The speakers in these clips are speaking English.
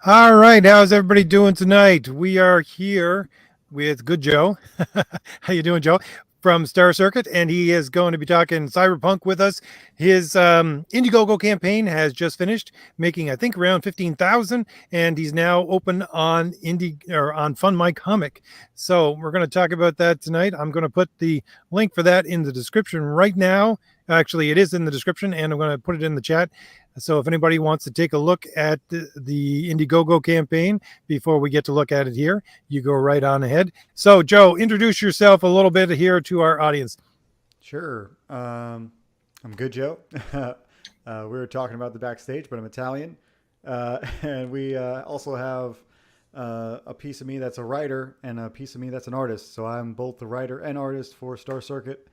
All right, how's everybody doing tonight? We are here with Good Joe. How you doing, Joe? From Star Circuit, and he is going to be talking Cyberpunk with us. His Indiegogo campaign has just finished, making I think around 15,000, and he's now open on Indie or on Fund My Comic. So we're going to talk about that tonight. I'm going to put the link for that in the description right now. Actually, it is in the description, and I'm going to put it in the chat. So if anybody wants to take a look at the Indiegogo campaign before we get to look at it here, you go right on ahead. So Joe, introduce yourself a little bit here to our audience. Sure. I'm Good Joe. We were talking about the backstage, but I'm Italian. And we also have a piece of me that's a writer and a piece of me that's an artist. So I'm both the writer and artist for Star Circuit,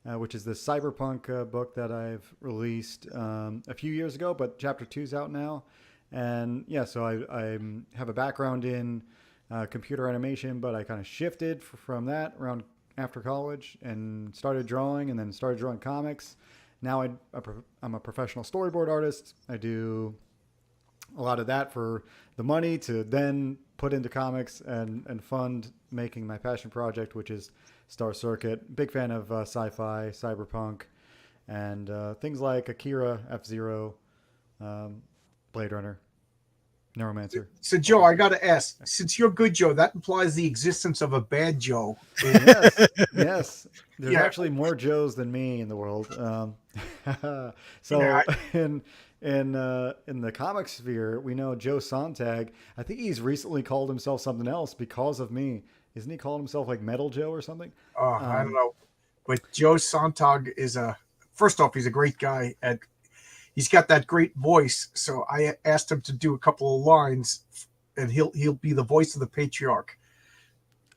which is the Cyberpunk book that I've released a few years ago, but chapter 2 is out now. And yeah, so I have a background in computer animation, but I kind of shifted from that around after college and started drawing and then started drawing comics. Now I'm a professional storyboard artist. I do a lot of that for the money to then put into comics and fund making my passion project, which is Star Circuit. Big fan of sci-fi, cyberpunk, and things like Akira, F-Zero, Blade Runner, Neuromancer. So, Joe, I got to ask, since you're Good Joe, that implies the existence of a bad Joe. Yes, yes. There's actually more Joes than me in the world. So Yeah, in the comic sphere, we know Joe Sontag. I think he's recently called himself something else because of me. Isn't he calling himself like Metal Joe or something? I don't know. But Joe Sontag is first off, he's a great guy. He's got that great voice. So I asked him to do a couple of lines, and he'll be the voice of the patriarch.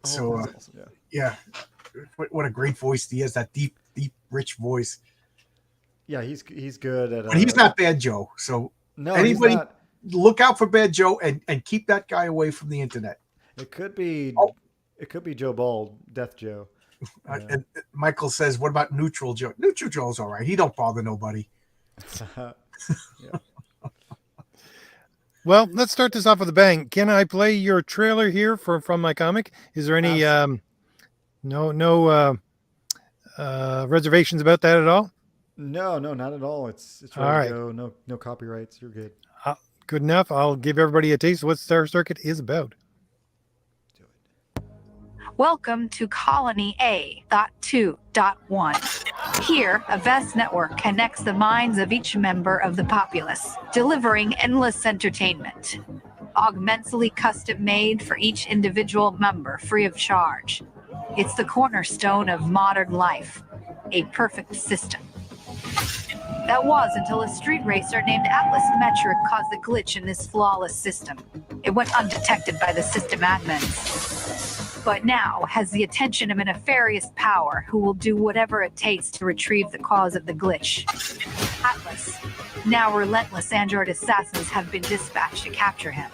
So, that's awesome. yeah, what a great voice he has, that deep, rich voice. Yeah, he's good at. But he's not Bad Joe. So No, anybody he's not. look out for Bad Joe and keep that guy away from the internet. It could be. Oh. It could be Joe Bald, Death Joe. And Michael says, "What about Neutral Joe? Neutral Joe's all right. He don't bother nobody." Yeah. Well, let's start this off with a bang. Can I play your trailer here from my comic? Is there any no reservations about that at all? No, not at all. It's ready All right. to go. No copyrights. You're good. Good enough. I'll give everybody a taste of what Star Circuit is about. Do it. Welcome to Colony A.2.1. Here, a vast network connects the minds of each member of the populace, delivering endless entertainment. Augmentally custom made for each individual member free of charge. It's the cornerstone of modern life, a perfect system. That was until a street racer named Atlas Metric caused a glitch in this flawless system. It went undetected by the system admins, but now has the attention of a nefarious power who will do whatever it takes to retrieve the cause of the glitch. Atlas. Now relentless android assassins have been dispatched to capture him.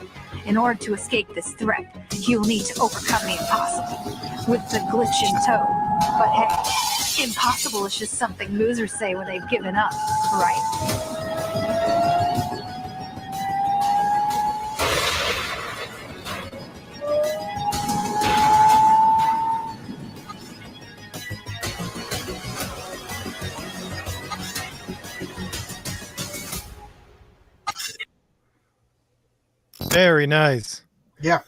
In order to escape this threat, he will need to overcome the impossible, with the glitch in tow. But hey, impossible is just something losers say when they've given up, right? Very nice. Yeah.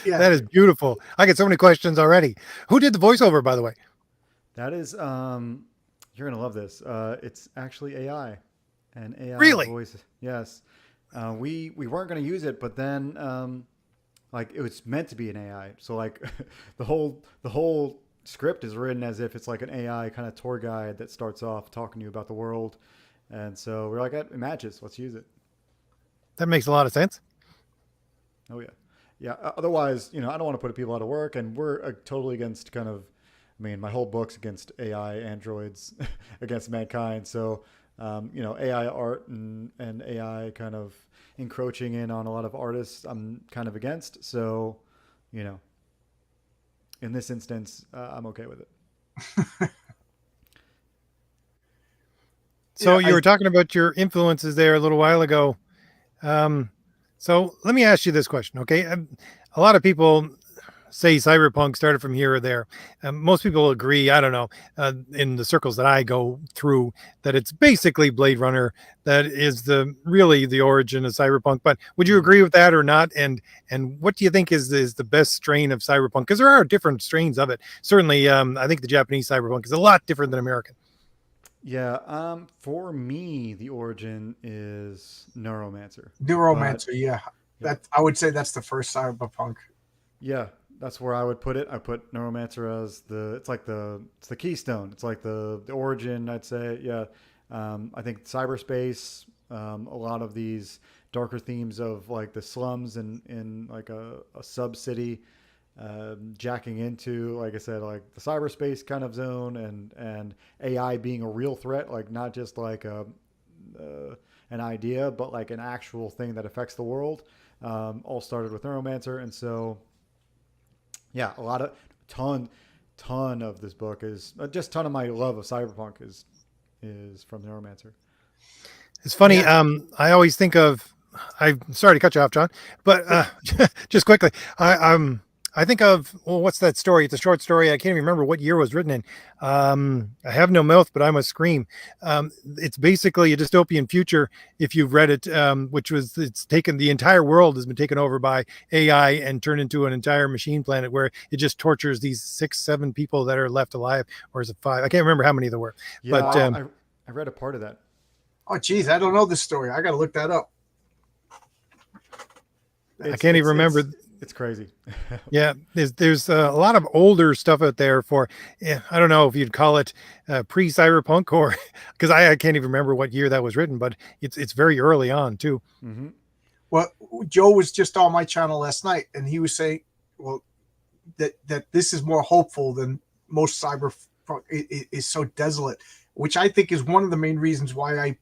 That is beautiful. I get so many questions already. Who did the voiceover, by the way? That is. You're gonna love this. It's actually AI, and AI Really? voice. Yes. We weren't gonna use it, but then like it was meant to be an AI. So like the whole script is written as if it's like an AI kind of tour guide that starts off talking to you about the world, and so we're like, it matches. Let's use it. That makes a lot of sense. Oh yeah, yeah. Otherwise, I don't want to put people out of work, and we're totally against kind of. I mean, my whole book's against AI androids, against mankind. So, AI art and AI kind of encroaching in on a lot of artists, I'm kind of against. So, in this instance, I'm okay with it. So you were talking about your influences there a little while ago. So let me ask you this question, okay? A lot of people say Cyberpunk started from here or there. Most people agree, I don't know, in the circles that I go through, that it's basically Blade Runner that is the really the origin of Cyberpunk. But would you agree with that or not? And what do you think is the best strain of Cyberpunk? Because there are different strains of it. Certainly, I think the Japanese Cyberpunk is a lot different than American. Yeah, for me, the origin is Neuromancer. But Neuromancer, yeah. yeah, That I would say that's the first Cyberpunk. yeah, that's where I would put it. I put Neuromancer as it's the keystone. It's like the origin, I'd say. Yeah, I think cyberspace, a lot of these darker themes of like the slums and in like a sub city, jacking into, like I said, like the cyberspace kind of zone, and AI being a real threat, like not just like an idea, but like an actual thing that affects the world. All started with Neuromancer, and so yeah, a lot of ton ton of this book is just ton of my love of cyberpunk is from Neuromancer. It's funny. Yeah. I always think of. I'm sorry to cut you off, John, but just quickly, I think of, well, what's that story? It's a short story. I can't even remember what year it was written in. I have no mouth, but I must scream. It's basically a dystopian future, if you've read it, which was it's taken the entire world has been taken over by AI and turned into an entire machine planet where it just tortures these 6, 7 people that are left alive, or is it 5? I can't remember how many there were, Yeah, but I read a part of that. Oh, geez, I don't know this story. I got to look that up. I can't even remember. It's crazy. Yeah, there's a lot of older stuff out there for, I don't know if you'd call it pre-cyberpunk or because I can't even remember what year that was written, but it's very early on too. Mm-hmm. Well, Joe was just on my channel last night, and he was saying, well, that this is more hopeful than most cyberpunk is so desolate, which I think is one of the main reasons why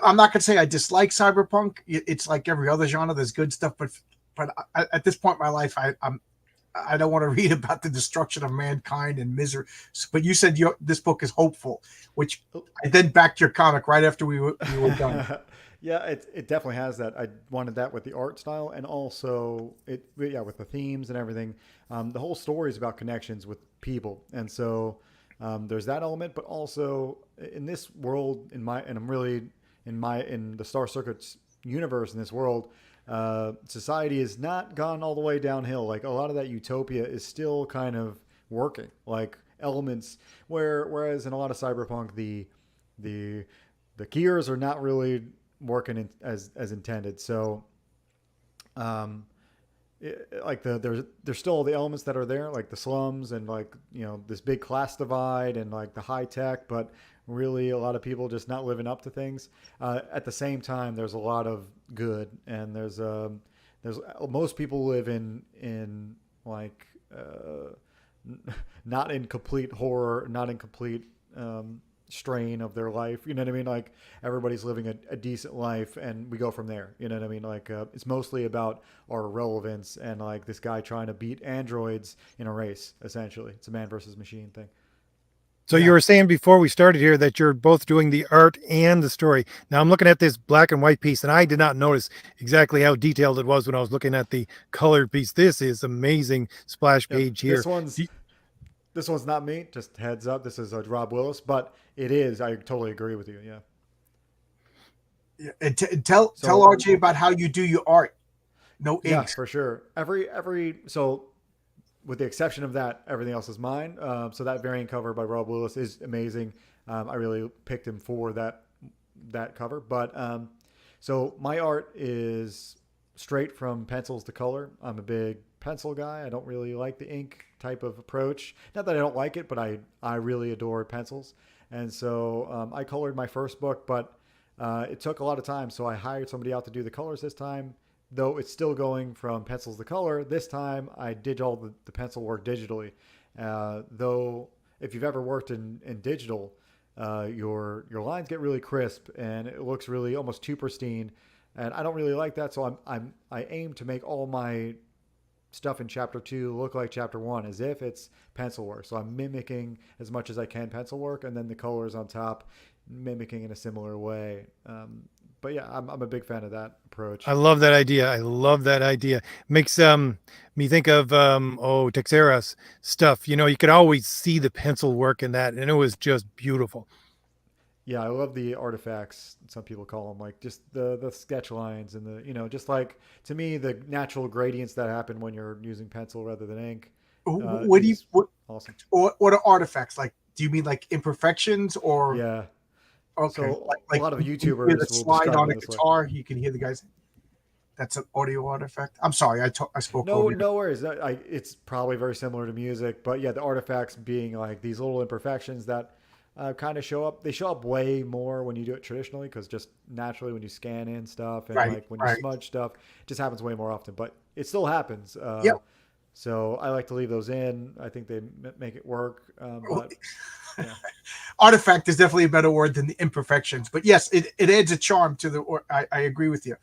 I'm not going to say I dislike cyberpunk. It's like every other genre. There's good stuff, but at this point in my life, I don't want to read about the destruction of mankind and misery. But you said this book is hopeful, which I then backed your comic right after we were done. Yeah, it definitely has that. I wanted that with the art style, and also with the themes and everything. The whole story is about connections with people, and so there's that element. But also in this world, in the Star Circuit's universe, in this world, society has not gone all the way downhill. Like a lot of that utopia is still kind of working, like elements whereas in a lot of cyberpunk the gears are not really working as intended. So there's still all the elements that are there, like the slums and like this big class divide and like the high tech, but really a lot of people just not living up to things. At the same time, there's a lot of good, and there's most people live in like not in complete horror, not in complete strain of their life. You know what I mean? Like everybody's living a decent life, and we go from there. You know what I mean? Like it's mostly about our relevance and like this guy trying to beat androids in a race. Essentially, it's a man versus machine thing. So you were saying before we started here that you're both doing the art and the story. Now I'm looking at this black and white piece, and I did not notice exactly how detailed it was when I was looking at the colored piece. This is amazing splash page here. This one's not me. Just heads up. This is Rob Willis, but it is. I totally agree with you. Yeah. Yeah. And tell RJ about how you do your art. No inks. Yeah, for sure. So with the exception of that, everything else is mine. So that variant cover by Rob Willis is amazing. I really picked him for that cover. But so my art is straight from pencils to color. I'm a big pencil guy. I don't really like the ink type of approach. Not that I don't like it, but I really adore pencils. And so I colored my first book, but it took a lot of time. So I hired somebody out to do the colors this time. Though it's still going from pencils to color, this time I did all the pencil work digitally. Though if you've ever worked in digital, your lines get really crisp and it looks really almost too pristine. And I don't really like that, so I aim to make all my stuff in chapter 2 look like chapter 1, as if it's pencil work. So I'm mimicking as much as I can pencil work, and then the colors on top mimicking in a similar way. But yeah, I'm a big fan of that approach. I love that idea. I love that idea. Makes me think of Texera's stuff. You know, you could always see the pencil work in that, and it was just beautiful. Yeah, I love the artifacts. Some people call them like just the sketch lines and the just like to me the natural gradients that happen when you're using pencil rather than ink What do you is awesome. what are artifacts like? Do you mean like imperfections or Yeah. okay, So a like lot of when you hear the YouTubers will slide describe on them a this way. guitar, you can hear the guys. That's an audio artifact. I'm sorry, I spoke No, over you. no worries. It's probably very similar to music, but yeah, the artifacts being like these little imperfections that kind of show up. They show up way more when you do it traditionally because just naturally when you scan in stuff and Right, like when you right. smudge stuff, it just happens way more often. But it still happens. Yep. So I like to leave those in. I think they make it work. But yeah, Artifact is definitely a better word than the imperfections, but yes, it adds a charm to the. I agree with you.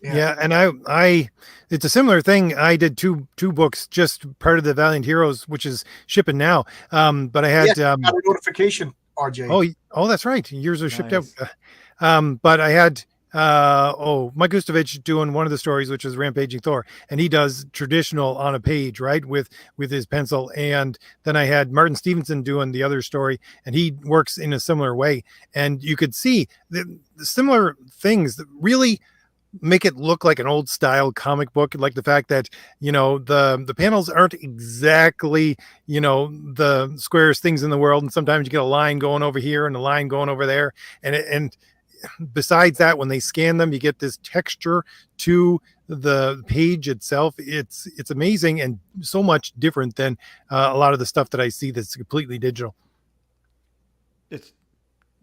Yeah. Yeah, and it's a similar thing. I did two books, just part of the Valiant Heroes, which is shipping now. But I Yes, had got a notification, RJ. oh, that's right. Yours are shipped out. nice. But I had Mike Gustovich doing one of the stories, which is Rampaging Thor, and he does traditional on a page, right, with his pencil. And then I had Martin Stevenson doing the other story, and he works in a similar way. And you could see the similar things that really make it look like an old style comic book, like the fact that the panels aren't exactly the squarest things in the world, and sometimes you get a line going over here and a line going over there, and besides that, when they scan them, you get this texture to the page itself. It's amazing and so much different than a lot of the stuff that I see that's completely digital. It's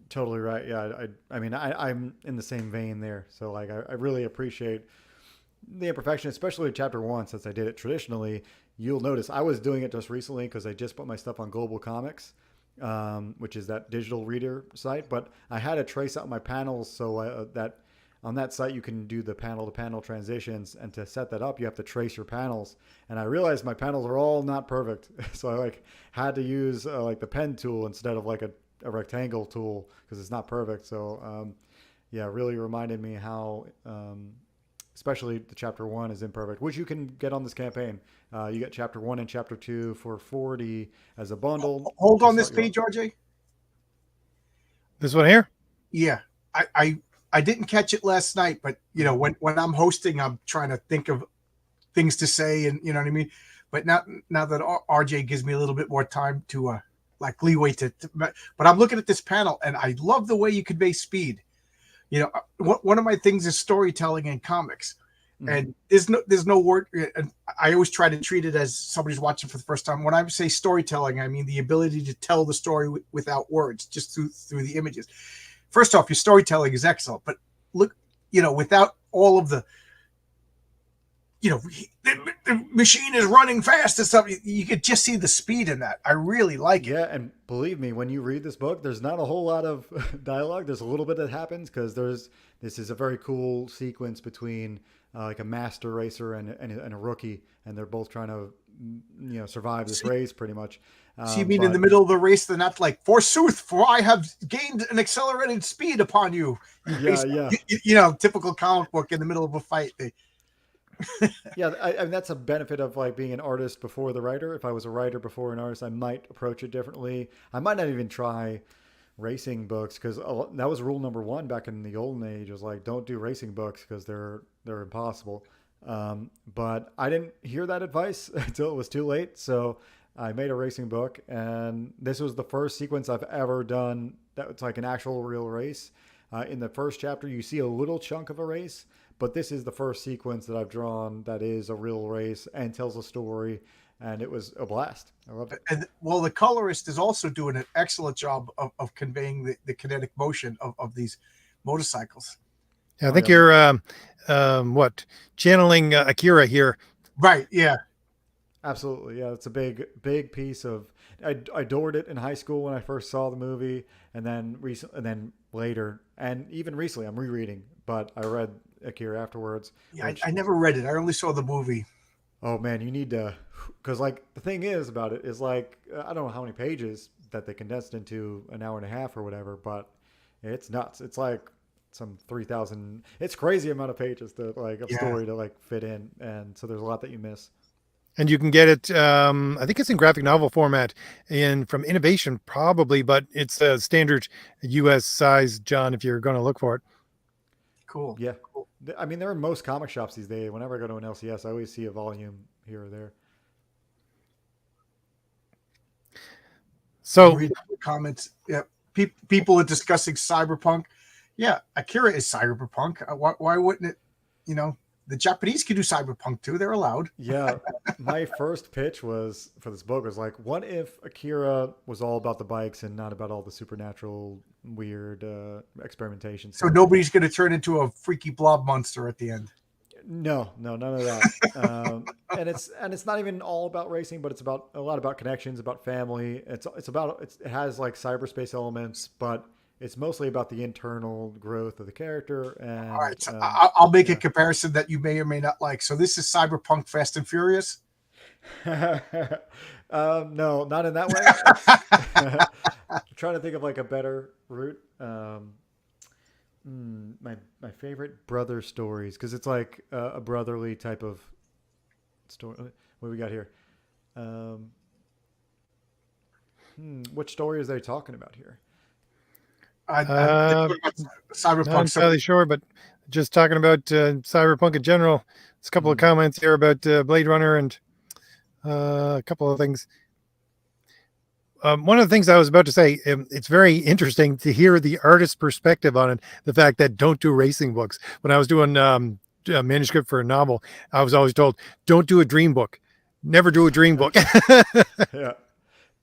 totally right. Yeah, I mean, I'm in the same vein there. So like, I really appreciate the imperfection, especially chapter one, since I did it traditionally. You'll notice I was doing it just recently because I just put my stuff on Global Comics, which is that digital reader site. But I had to trace out my panels so that on that site you can do the panel to panel transitions, and to set that up you have to trace your panels. And I realized my panels are all not perfect, so I like had to use like the pen tool instead of like a rectangle tool because it's not perfect. So yeah, really reminded me how especially the chapter one is imperfect, which you can get on this campaign. You get chapter one and chapter two for 40 as a bundle. Hold to on this start you page, RJ. This one here. Yeah, I didn't catch it last night, but when I'm hosting, I'm trying to think of things to say, and you know what I mean. But now that RJ gives me a little bit more time to like leeway but I'm looking at this panel, and I love the way you convey speed. One of my things is storytelling in comics, and there's no word. And I always try to treat it as somebody's watching for the first time. When I say storytelling, I mean the ability to tell the story without words, just through the images. First off, your storytelling is excellent, but look, without all of the, the machine is running fast and stuff, you could just see the speed in that. I really like it. Yeah, and believe me, when you read this book, there's not a whole lot of dialogue. There's a little bit that happens because this is a very cool sequence between like a master racer and a rookie, and they're both trying to survive this race pretty much. So you mean in the middle of the race, they're not like, forsooth, for I have gained an accelerated speed upon you. Yeah. Typical comic book in the middle of a fight. Yeah, I mean, that's a benefit of like being an artist before the writer. If I was a writer before an artist, I might approach it differently. I might not even try racing books because that was rule number one back in the olden age. Was like, don't do racing books because they're impossible. But I didn't hear that advice until it was too late. So I made a racing book, and this was the first sequence I've ever done that was like an actual real race. In the first chapter, you see a little chunk of a race, but this is the first sequence that I've drawn that is a real race and tells a story, and it was a blast. I loved it. And well, the colorist is also doing an excellent job of conveying the kinetic motion of these motorcycles. Yeah, I think you're channeling Akira here. Right. Yeah. Absolutely. Yeah, it's a big piece of. I adored it in high school when I first saw the movie, and then later, and even recently, I'm rereading. But I read Akira afterwards. Yeah, I never read it. I only saw the movie. Oh man, you need to, because like the thing is about it is like I don't know how many pages that they condensed into an hour and a half or whatever, but it's nuts. It's like some 3,000. It's crazy amount of pages to like of Yeah. story to like fit in, and so there's a lot that you miss. And you can get it. I think it's in graphic novel format, in from Innovation probably, but it's a standard U.S. size, John. If you're going to look for it. Cool. Yeah, Cool. I mean they're in most comic shops these days. Whenever I go to an LCS, I always see a volume here or there. So Read the comments. Yeah. People are discussing Cyberpunk. Yeah, Akira is Cyberpunk. Why wouldn't it? You know, the Japanese can do Cyberpunk too. They're allowed. Yeah, my first pitch was for this book was like, what if Akira was all about the bikes and not about all the supernatural, weird experimentation So stuff? nobody's going to turn into a freaky blob monster at the end. No, no, none of that. And it's not even all about racing, but it's about a lot about connections, about family. It has like cyberspace elements, but it's mostly about the internal growth of the character. And All right, so I'll make yeah. a comparison that you may or may not like. So this is Cyberpunk Fast and Furious. No, not in that way. I'm trying to think of like a better route. My favorite brother stories, because it's like a brotherly type of story. What do we got here? Which story is they talking about here? not Cyberpunk. entirely sure, but just talking about Cyberpunk in general. There's a couple of comments here about Blade Runner and a couple of things. One of the things I was about to say, it's very interesting to hear the artist's perspective on it. The fact that don't do racing books. When I was doing a manuscript for a novel, I was always told, don't do a dream book. Never do a dream book. Yeah.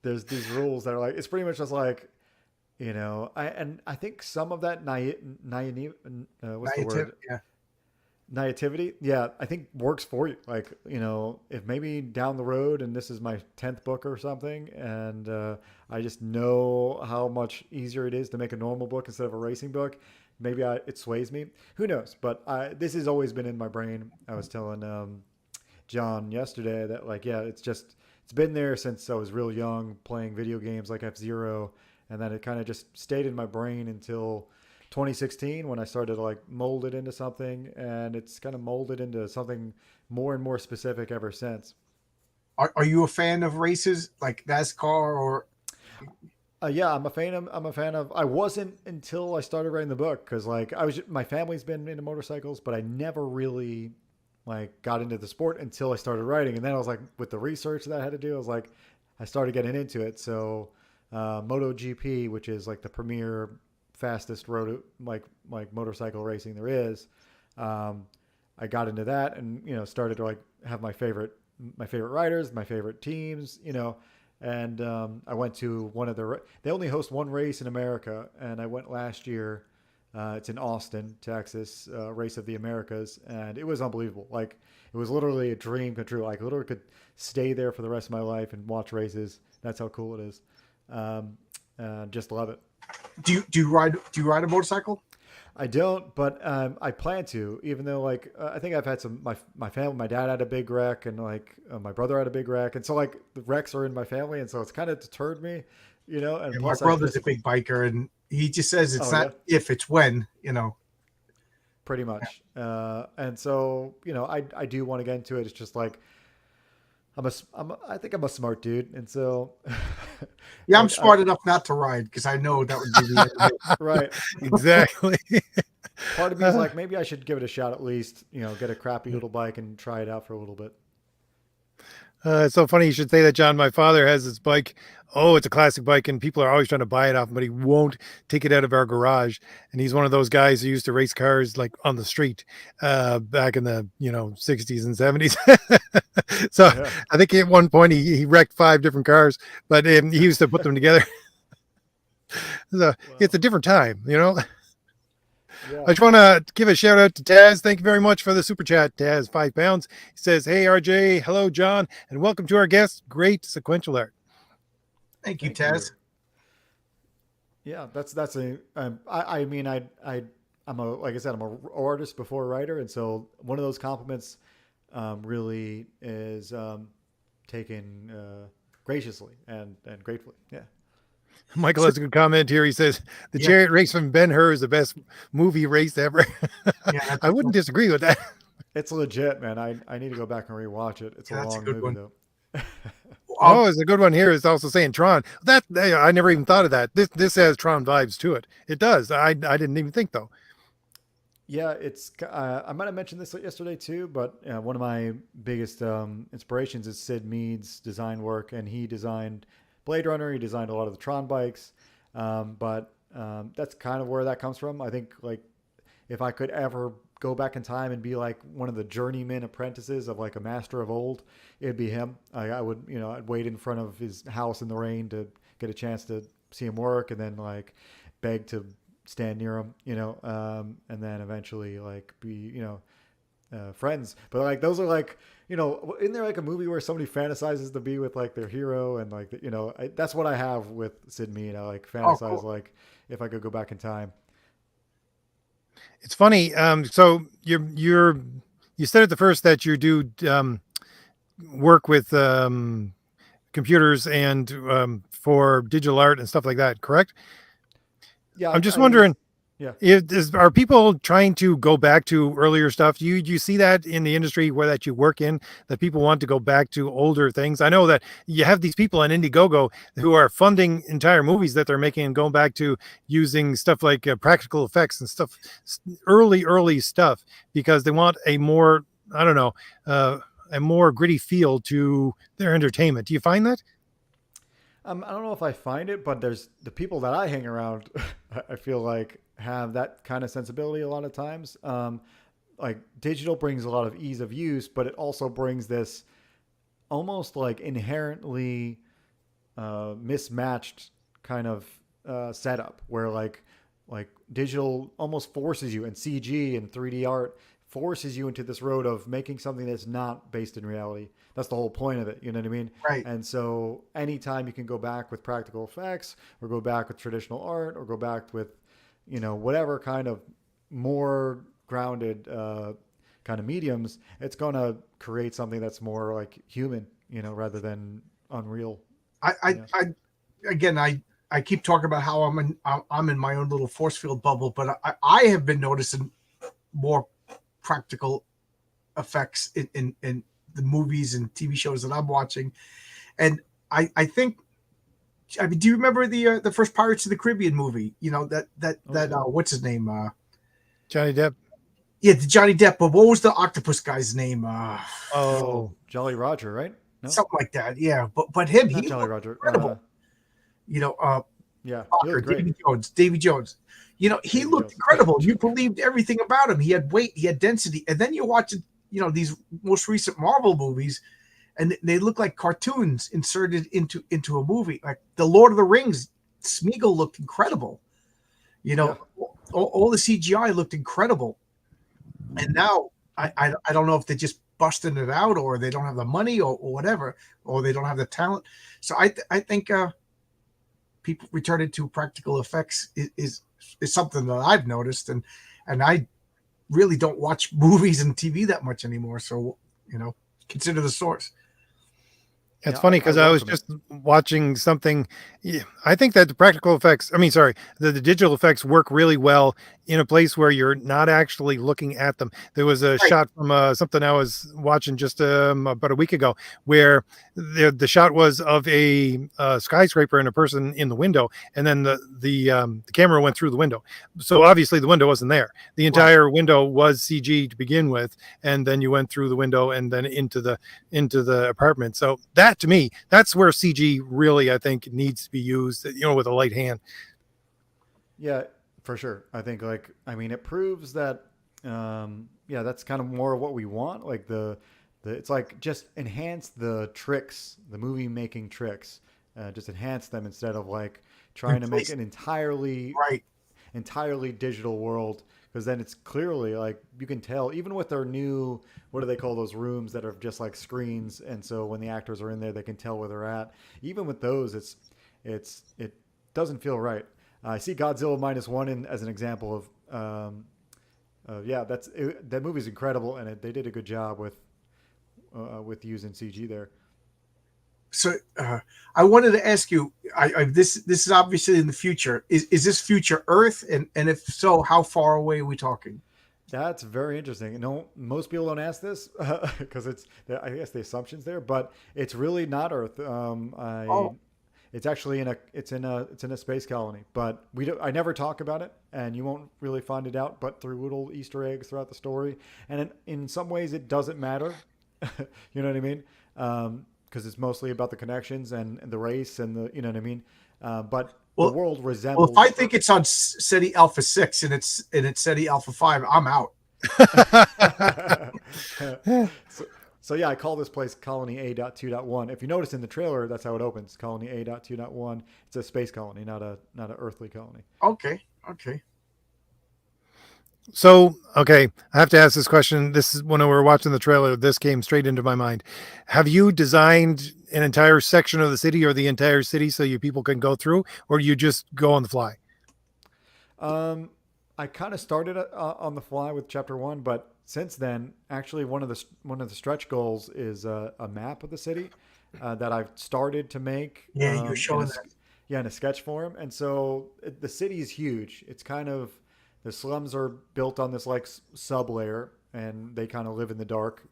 There's these rules that are like, it's pretty much just like, I think some of that what's the word? Yeah. Naivety, yeah, I think works for you. Like, if maybe down the road, and this is my 10th book or something, and I just know how much easier it is to make a normal book instead of a racing book, maybe it sways me. Who knows? But this has always been in my brain. I was telling John yesterday that, like, yeah, it's been there since I was real young, playing video games like F-Zero, and then it kind of just stayed in my brain until 2016 when I started to like mold it into something, and it's kind of molded into something more and more specific ever since. Are you a fan of races like NASCAR or? Yeah, I'm a fan of. I wasn't until I started writing the book, because like my family's been into motorcycles, but I never really like got into the sport until I started writing, and then I was like, with the research that I had to do, I was like, I started getting into it. So MotoGP, which is like the premier fastest road like motorcycle racing there is, I got into that, and started to like have my favorite riders, my favorite teams, and I went to one of they only host one race in America, and I went last year. It's in Austin, Texas, Race of the Americas, and it was unbelievable. Like, it was literally a dream come true. Like, literally could stay there for the rest of my life and watch races. That's how cool it is. Just love it. Do you ride a motorcycle? I don't, but I plan to. Even though, like, I think I've had my family. My dad had a big wreck, and like my brother had a big wreck, and so like the wrecks are in my family, and so it's kind of deterred me, And Yeah, my plus, brother's a big biker, and he just says it's not if, it's when. Pretty much. And so I do want to get into it. It's just like I think I'm a smart dude, and so yeah, I'm smart enough not to ride, because I know that would be the end of it. Right. Exactly. Part of me is like, maybe I should give it a shot at least. Get a crappy little bike and try it out for a little bit. It's so funny you should say that, John. My father has this bike. Oh, it's a classic bike, and people are always trying to buy it off him, but he won't take it out of our garage. And he's one of those guys who used to race cars like on the street back in the 60s and 70s. So yeah. I think at one point he wrecked 5 different cars, but he used to put them together. So it's a different time, Yeah. I just want to give a shout out to Taz. Thank you very much for the super chat. Taz, £5. He says, "Hey RJ, hello John, and welcome to our guest. Great sequential art." Thank you, Taz. Yeah, that's I'm like I said, I'm an artist before a writer, and so one of those compliments really is taken graciously and gratefully. Yeah. Michael So, has a good comment here. He says the yeah, chariot race from Ben-Hur is the best movie race ever. yeah, I wouldn't disagree with that. It's legit, man. I need to go back and rewatch it. It's a that's a long good movie one. though. Um, Oh, it's a good one here. It's also saying Tron. That I never even thought of that. This has Tron vibes to it. It does. I didn't even think though. Yeah, it's. I might have mentioned this yesterday too, but one of my biggest inspirations is Sid Mead's design work, and he designed Blade Runner. He designed a lot of the Tron bikes, but that's kind of where that comes from. I think like if I could ever go back in time and be like one of the journeyman apprentices of like a master of old, it'd be him. I would, I'd wait in front of his house in the rain to get a chance to see him work, and then like beg to stand near him, and then eventually like be, friends. But like those are like, isn't there like a movie where somebody fantasizes to be with like their hero and like, that's what I have with Sid Mead. I like fantasize cool. like if I could go back in time. It's funny. So you said at the first that you do work with computers and for digital art and stuff like that, correct? Yeah, I'm just wondering, yeah. are people trying to go back to earlier stuff? Do you see that in the industry where that you work in, that people want to go back to older things? I know that you have these people on Indiegogo who are funding entire movies that they're making and going back to using stuff like practical effects and stuff, early stuff, because they want a more, I don't know, a more gritty feel to their entertainment. Do you find that? I don't know if I find it, but there's the people that I hang around, I feel like have that kind of sensibility a lot of times. Like digital brings a lot of ease of use, but it also brings this almost like inherently mismatched kind of setup where like digital almost forces you, and CG and 3D art forces you into this road of making something that's not based in reality. That's the whole point of it. You know what I mean? right. And so anytime you can go back with practical effects or go back with traditional art or go back with, whatever kind of more grounded kind of mediums, it's going to create something that's more like human, rather than unreal. I again, I keep talking about how I'm in my own little force field bubble, but I have been noticing more practical effects in the movies and TV shows that I'm watching, and I think. I mean, do you remember the first Pirates of the Caribbean movie? What's his name? Johnny Depp. Yeah, the Johnny Depp. But what was the octopus guy's name? Oh, Oh, Jolly Roger, right? No, Something like that. Yeah, but him, not he Jolly looked Roger. incredible. Yeah, he Parker, looked great. Davy Jones. He Davy looked Jones. incredible. You believed everything about him. He had weight, he had density, and then you watch it. These most recent Marvel movies, and they look like cartoons inserted into a movie. Like the Lord of the Rings, Smeagol looked incredible. Yeah. All the CGI looked incredible. And now I don't know if they're just busting it out, or they don't have the money, or whatever, or they don't have the talent. So I think people returning to practical effects is something that I've noticed, and I really don't watch movies and TV that much anymore. So consider the source. it's Yeah, funny I because I was welcome it. just watching something. Yeah, I think that the practical effects, I mean, sorry, the digital effects work really well in a place where you're not actually looking at them. There was a Right. shot from something I was watching just about a week ago where the shot was of a skyscraper and a person in the window, and then the camera went through the window. So obviously the window wasn't there. The Right. entire window was CG to begin with, and then you went through the window and then into the apartment. So that to me, that's where CG really, I think, needs to be used, with a light hand. Yeah, for sure. I think it proves that yeah, that's kind of more what we want. Like the it's like just enhance the tricks, the movie making tricks. Just enhance them instead of like trying to make Replace. an Right. entirely digital world, because then it's clearly like you can tell even with their new, what do they call those rooms that are just like screens, and so when the actors are in there they can tell where they're at. Even with those, it doesn't feel right. I see Godzilla minus one as an example of yeah, that movie's incredible, and they did a good job with using CG there. So I wanted to ask you. This is obviously in the future. Is this future Earth? And if so, how far away are we talking? That's very interesting. No, most people don't ask this because I guess the assumption's there, but it's really not Earth. Oh, It's actually it's in a space colony, but I never talk about it, and you won't really find it out, but through little Easter eggs throughout the story. And in some ways, it doesn't matter. You know what I mean? Because it's mostly about the connections and the race and the, you know what I mean. But the well, world well. If I resembles. think it's on SETI Alpha 6 and it's SETI Alpha 5, I'm out. so, so yeah, I call this place Colony A.2.1. If you notice in the trailer, that's how it opens. Colony A.2.1. It's a space colony, not an earthly colony. Okay, okay. So, okay, I have to ask this question. This is when we were watching the trailer, this came straight into my mind. Have you designed an entire section of the city or the entire city so you people can go through, or you just go on the fly? I kind of started on the fly with chapter one, but since then, actually, one of the stretch goals is a map of the city that I've started to make. Yeah, you're showing that. Yeah, in a sketch form. And so the city is huge. It's kind of the slums are built on this like sub layer, and they kind of live in the dark,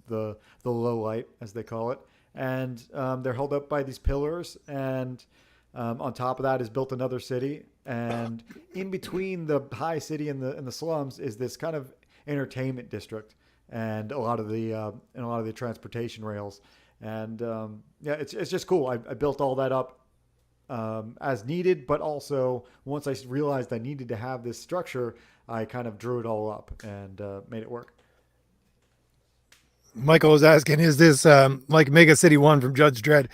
the low light as they call it, and they're held up by these pillars, and on top of that is built another city, and in between the high city and the slums is this kind of entertainment district, and a lot of the transportation rails, and yeah, it's just cool. I built all that up as needed, but also once I realized I needed to have this structure, I kind of drew it all up and made it work. Michael was asking, is this like Mega City 1 from Judge Dredd?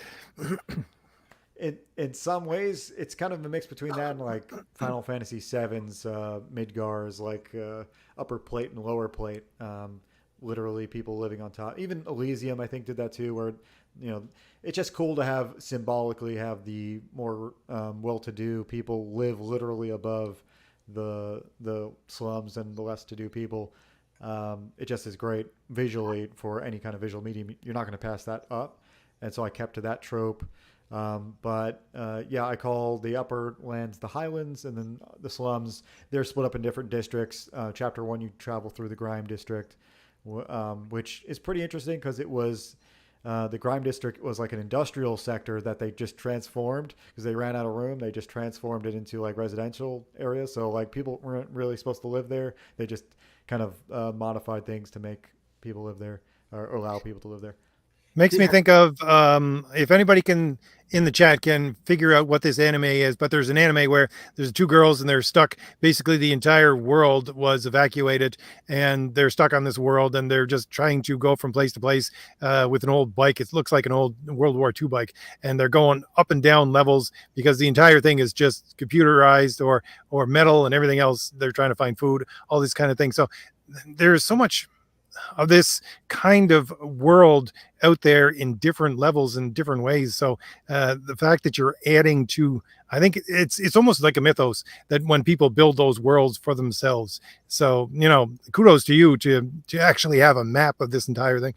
In some ways, it's kind of a mix between that and like Final Fantasy VII's Midgar's like upper plate and lower plate. Literally, people living on top. Even Elysium, I think, did that too. Where it's just cool to have symbolically have the more well-to-do people live literally above the slums and the less-to-do people. It just is great visually for any kind of visual medium. You're not going to pass that up, and so I kept to that trope. Yeah, I call the upper lands the highlands, and then the slums, they're split up in different districts. Chapter one, you travel through the grime district, which is pretty interesting because it was the grime district was like an industrial sector that they just transformed because they ran out of room. They just transformed it into like residential areas. So like people weren't really supposed to live there. They just kind of modified things to make people live there or allow people to live there. Makes me think of if anybody can in the chat can figure out what this anime is, but there's an anime where there's two girls and they're stuck. Basically, the entire world was evacuated and they're stuck on this world and they're just trying to go from place to place with an old bike. It looks like an old World War II bike, and they're going up and down levels because the entire thing is just computerized or metal and everything else. They're trying to find food, all this kind of thing. So there's so much of this kind of world out there in different levels and different ways. So the fact that you're adding to, I think it's almost like a mythos that when people build those worlds for themselves. So kudos to you to actually have a map of this entire thing.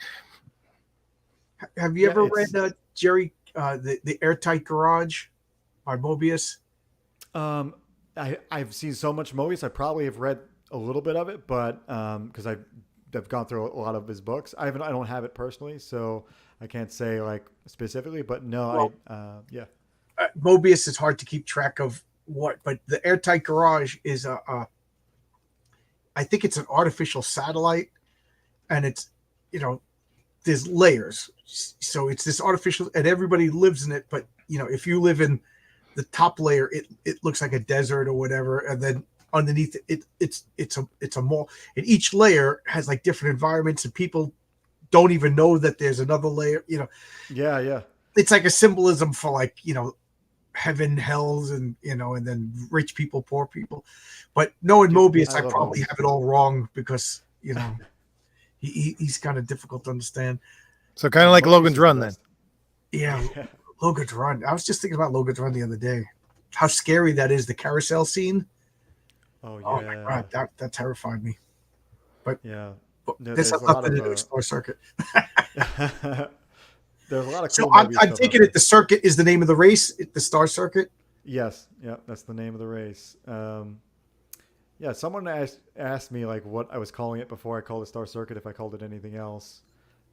Have you ever read Jerry the Airtight Garage by Mobius? I've seen so much Mobius. I probably have read a little bit of it, but because I've gone through a lot of his books. I don't have it personally, so I can't say like specifically, but no, yeah. Mobius is hard to keep track of but the Airtight Garage is I think it's an artificial satellite, and it's, there's layers. So it's this artificial, and everybody lives in it. But, if you live in the top layer, it looks like a desert or whatever. And then underneath it's a mall, and each layer has like different environments, and people don't even know that there's another layer. Yeah. It's like a symbolism for like heaven, hells, and and then rich people, poor people. But knowing Mobius, I probably have it all wrong because he's kind of difficult to understand. So kind of like Logan's Run then. Yeah, Logan's Run. I was just thinking about Logan's Run the other day. How scary that is, the carousel scene. Oh yeah, oh my God, that terrified me. But yeah, this has nothing to do with Star Circuit. there's a lot of So cool I'm, Mobius I'm stuff out taking there. it the circuit is the name of the race, the Star Circuit. Yes, yeah, that's the name of the race. Yeah, someone asked me like what I was calling it before I called it Star Circuit, if I called it anything else.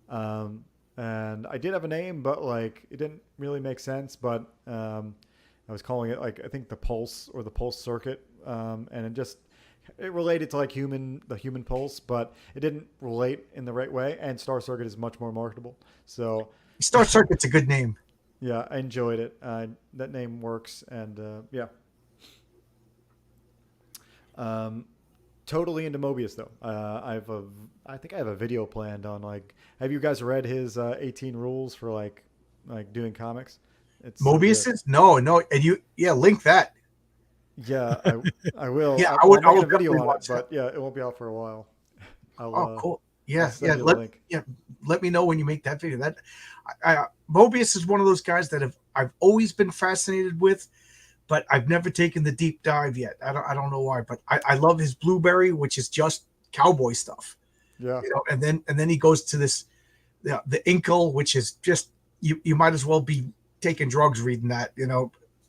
Um, and I did have a name, but like it didn't really make sense. But I was calling it like I think the Pulse or the Pulse Circuit, and it related to like the human pulse, but it didn't relate in the right way. And Star Circuit is much more marketable. So Star Circuit's a good name. yeah, I enjoyed it. That name works, and yeah. Um, totally into Mobius though. I think I have a video planned on like. Have you guys read his 18 rules for like doing comics? It's so Mobius good. is no, and link that. Yeah, I will. Yeah, Well, I'm I will making a video definitely on it, watch that. but yeah, it won't be out for a while. Oh, cool. I'll Yeah, send you the link. let me know when you make that video. Mobius is one of those guys that I've always been fascinated with, but I've never taken the deep dive yet. I don't know why, but I love his Blueberry, which is just cowboy stuff. Yeah, And then he goes to this the Inkle, which is just you might as well be taking drugs reading that,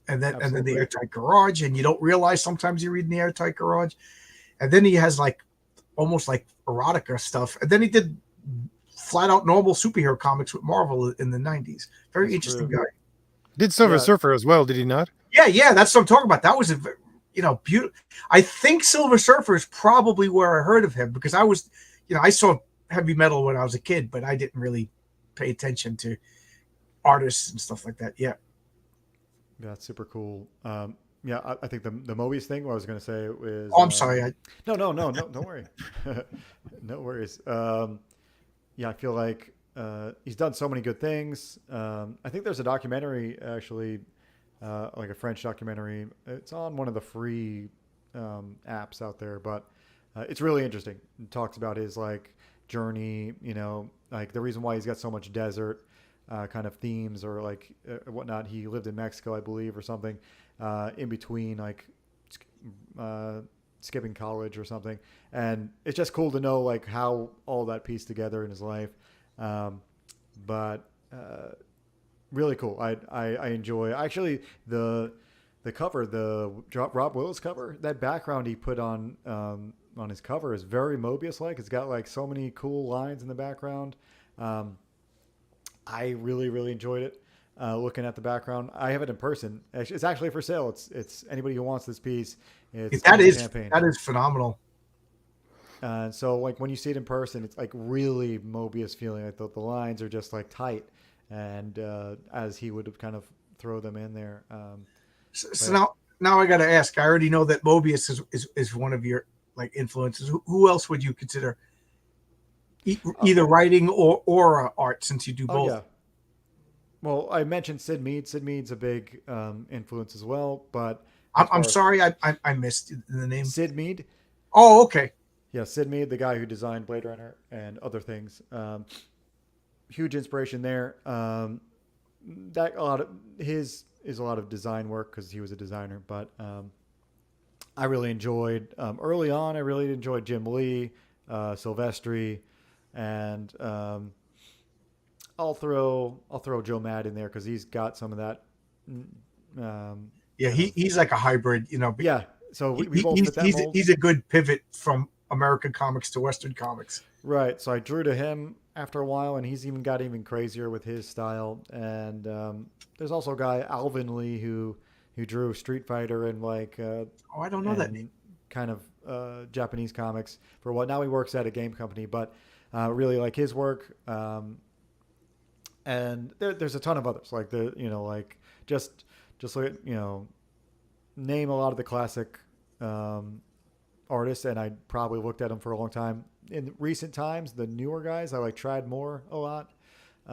and then absolutely. the Airtight Garage, and you don't realize sometimes you're reading the Airtight Garage, and then he has like almost like erotica stuff, and then he did flat out normal superhero comics with Marvel in the 90s. Very That's interesting true. guy. Did Silver Yeah. Surfer as well, did he not? Yeah, that's what I'm talking about. That was beautiful. I think Silver Surfer is probably where I heard of him, because I saw heavy metal when I was a kid, but I didn't really pay attention to artists and stuff like that. Yeah. Yeah, it's super cool. Yeah, I think the Mobius thing. What I was going to say was. Oh, I'm sorry. No, don't worry. No worries. Yeah, I feel like he's done so many good things. I think there's a documentary actually, like a French documentary. It's on one of the free apps out there, but it's really interesting. It talks about his like journey. Like the reason why he's got so much desert kind of themes or like whatnot. He lived in Mexico, I believe, or something in between like skipping college or something. And it's just cool to know like how all that pieced together in his life. But really cool. I enjoy actually the cover, the Rob Willis cover. That background he put on his cover is very Mobius like. It's got like so many cool lines in the background. I really enjoyed it. Looking at the background, I have it in person. It's actually for sale. It's anybody who wants this piece. That is phenomenal. So like when you see it in person, it's like really Mobius feeling. I thought the lines are just like tight, and as he would kind of throw them in there. So now I got to ask. I already know that Mobius is one of your like influences. Who else would you consider? Either writing or art, since you do both. Yeah. Well, I mentioned Sid Mead. Sid Mead's a big influence as well, but I'm sorry, I missed the name. Sid Mead. Oh, okay. Yeah, Sid Mead, the guy who designed Blade Runner and other things. Huge inspiration there. That a lot of his is a lot of design work because he was a designer. But I really enjoyed early on. I really enjoyed Jim Lee, Silvestri, and I'll throw Joe Mad in there because he's got some of that. Yeah, he's like a hybrid, But yeah, so we both fit that mold. He's a good pivot from American comics to Western comics. Right. So I drew to him after a while, and he's got even crazier with his style. And there's also a guy, Alvin Lee, who drew Street Fighter and like. I don't know that name. Kind of Japanese comics for a while. Now he works at a game company, but really like his work. And there's a ton of others like just like name a lot of the classic artists, and I probably looked at them for a long time. In recent times, the newer guys I like Tradmore a lot.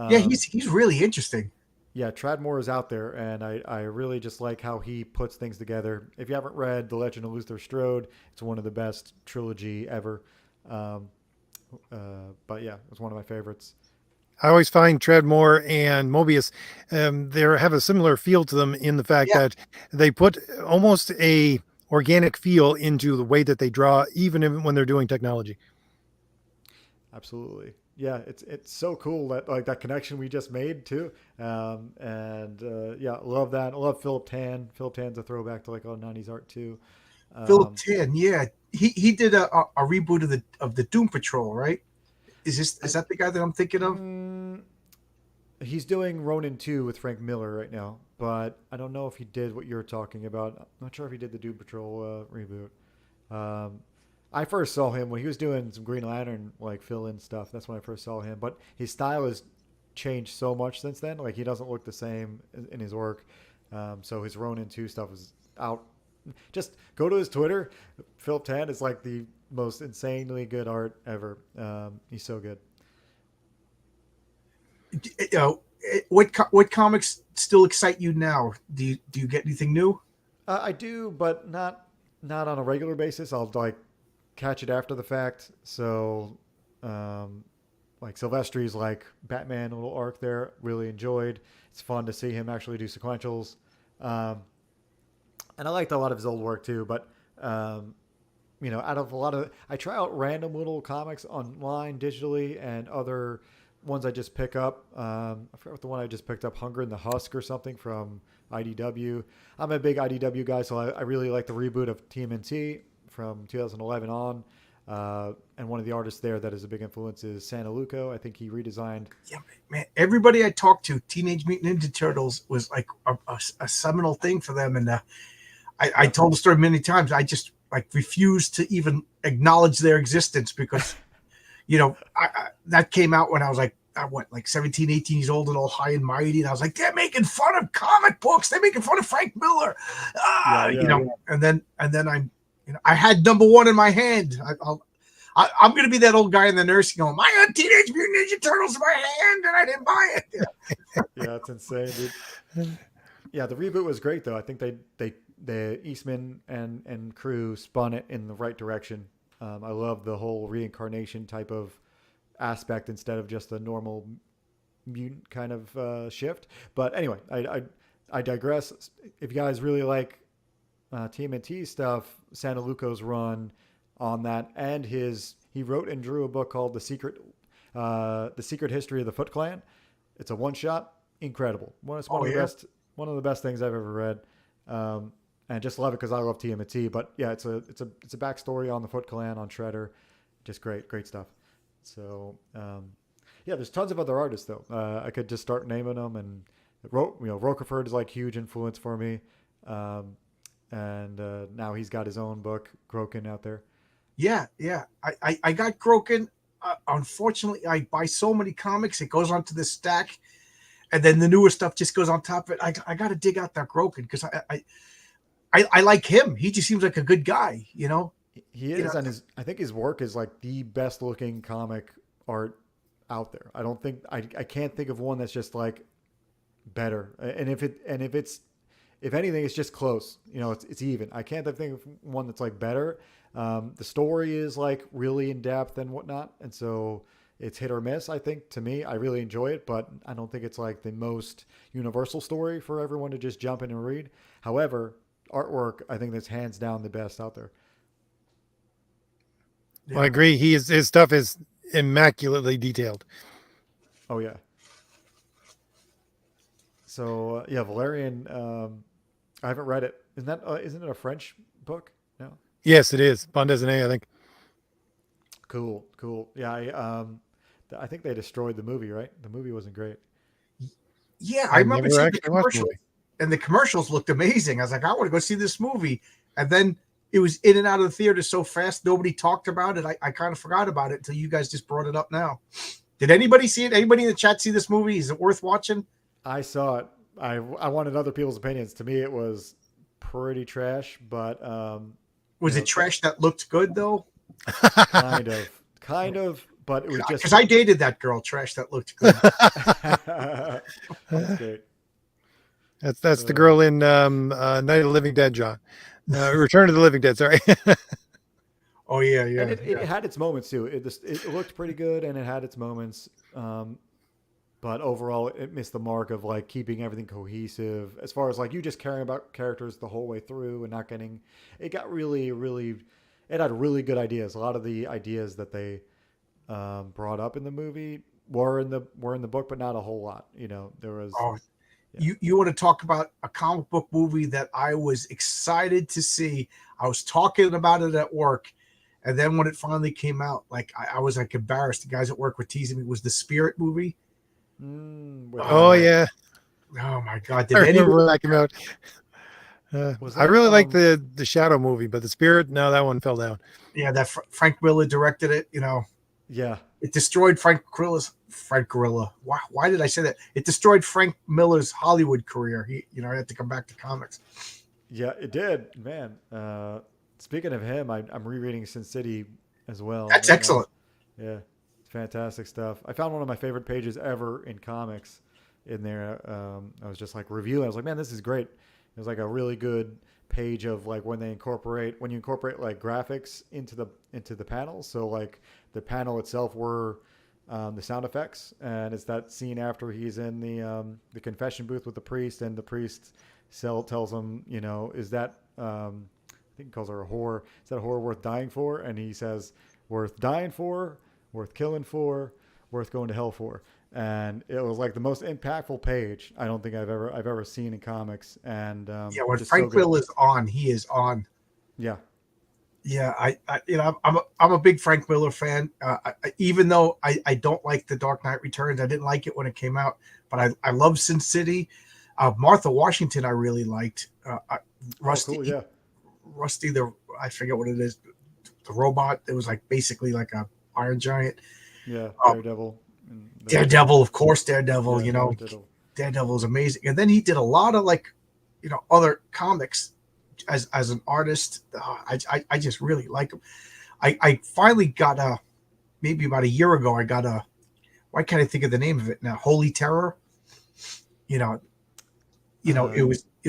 Yeah, he's really interesting. Yeah, Tradmore is out there, and I really just like how he puts things together. If you haven't read The Legend of Luther Strode, it's one of the best trilogy ever. But yeah, it's one of my favorites. I always find Tradmore and Mobius, they have a similar feel to them in the fact that they put almost a organic feel into the way that they draw, even when they're doing technology. Absolutely. yeah, it's so cool that like that connection we just made too. Yeah, love that. I love Philip Tan. Philip Tan's a throwback to like all '90s art too. Philip Um, Tan, yeah, he did a reboot of the Doom Patrol, right? Is I, that the guy that I'm thinking of? mm, he's doing Ronin 2 with Frank Miller right now, but I don't know if he did what you're talking about. I'm not sure if he did the Doom Patrol reboot. Um, I first saw him when he was doing some Green Lantern like fill-in stuff. That's when I first saw him. But his style has changed so much since then. Like he doesn't look the same in his work. So his Ronin 2 stuff is out. Just go to his Twitter. Philip Tan is like the most insanely good art ever. He's so good. You know, what comics still excite you now? Do you get anything new? I do, but not on a regular basis. I'll like catch it after the fact. So, um, like Silvestri's like Batman little arc there, really enjoyed. It's fun to see him actually do sequentials, um, and I liked a lot of his old work too. But um, out of a lot of, I try out random little comics online digitally and other ones I just pick up. I forgot what the one I just picked up, Hunger in the Husk or something from IDW. I'm a big IDW guy, so I really like the reboot of TMNT from 2011 on. And one of the artists there that is a big influence is Santa Luco. I think he redesigned. Yeah, man. Everybody I talked to, Teenage Mutant Ninja Turtles was like a seminal thing for them, and I told the story many times. I just like refused to even acknowledge their existence because, that came out when I was like, like 17, 18 years old and all high and mighty. And I was like, they're making fun of comic books. They're making fun of Frank Miller. And then I had number one in my hand. I'm going to be that old guy in the nursing home. I had Teenage Mutant Ninja Turtles in my hand and I didn't buy it. Yeah, it's insane, dude. Yeah, the reboot was great though. I think the Eastman and crew spun it in the right direction. I love the whole reincarnation type of aspect instead of just a normal mutant kind of shift. But anyway, I digress. If you guys really like TMNT stuff, Santa Luco's run on that, and he wrote and drew a book called The Secret History of the Foot Clan. It's a one shot, incredible. One of the best things I've ever read. And I just love it because I love TMNT. But yeah, it's a backstory on the Foot Clan, on Shredder. Just great stuff. So yeah, there's tons of other artists though. I could just start naming them, and Roquefort is like huge influence for me. And now he's got his own book, Crokin, out there. Yeah. I got Crokin. Unfortunately, I buy so many comics, it goes onto this stack, and then the newer stuff just goes on top of it. I got to dig out that Crokin because I like him. He just seems like a good guy, He is, and I think his work is like the best looking comic art out there. I don't think I can't think of one that's just like better. And if anything, it's just close. It's even. I can't think of one that's like better. The story is like really in depth and whatnot, and so it's hit or miss. I think to me, I really enjoy it, but I don't think it's like the most universal story for everyone to just jump in and read. However, artwork, I think that's hands down the best out there. Yeah. Well, I agree. His stuff is immaculately detailed. Oh yeah. So yeah, Valerian. I haven't read it. Isn't it a French book? No. Yes, it is. Bande dessinée, I think. Cool. Yeah, I think they destroyed the movie. Right? The movie wasn't great. Yeah, I remember seeing the commercials, and the commercials looked amazing. I was like, I want to go see this movie, and then it was in and out of the theater so fast, nobody talked about it. I kind of forgot about it until you guys just brought it up now. Did anybody see it? Anybody in the chat see this movie? Is it worth watching? I saw it. I wanted other people's opinions. To me, it was pretty trash, but was it trash that looked good though? Kind of, but it was just because I dated that girl. Trash that looked good. That's great. That's the girl in Night of the Living Dead, John. Return of the Living Dead. Sorry. Oh yeah. And it had its moments too. It looked pretty good, and it had its moments. But overall, it missed the mark of like keeping everything cohesive. As far as like you just caring about characters the whole way through and not getting, it got really, really, it had really good ideas. A lot of the ideas that they brought up in the movie were in the book, but not a whole lot. There was. Oh, Yeah. you want to talk about a comic book movie that I was excited to see. I was talking about it at work, and then when it finally came out, like I was like embarrassed. The guys at work were teasing me. It was the Spirit movie. Oh yeah, Oh my God! I Did anyone? remember when that came out. Was I that, really like the Shadow movie, but the Spirit, no, that one fell down. Yeah, that Frank Miller directed it. Yeah. It destroyed Frank Gorilla. Why did I say that? It destroyed Frank Miller's Hollywood career. He had to come back to comics. Yeah, it did, man. Speaking of him, I'm rereading Sin City as well. That's excellent. Yeah, it's fantastic stuff. I found one of my favorite pages ever in comics in there. I was just like reviewing. I was like, man, this is great. It was like a really good page of like when you incorporate like graphics into the panels. So like the panel itself were the sound effects, and it's that scene after he's in the confession booth with the priest, and the priest tells him, is that I think he calls her a whore. Is that a whore worth dying for? And he says, worth dying for, worth killing for, worth going to hell for. And it was like the most impactful page I don't think I've ever seen in comics. And yeah, when just Frank so good. Miller is on, he is on. Yeah. Yeah, I'm a big Frank Miller fan. Even though I don't like The Dark Knight Returns, I didn't like it when it came out, but I love Sin City. Martha Washington, I really liked. Rusty, cool, yeah. Rusty, I forget what it is, the robot. It was like basically like a Iron Giant. Yeah, Daredevil. Daredevil, of course, Daredevil. Yeah, Daredevil is amazing. And then he did a lot of like, other comics as an artist. I just really like him. I finally got maybe about a year ago, I got why can't I think of the name of it now? Holy Terror. It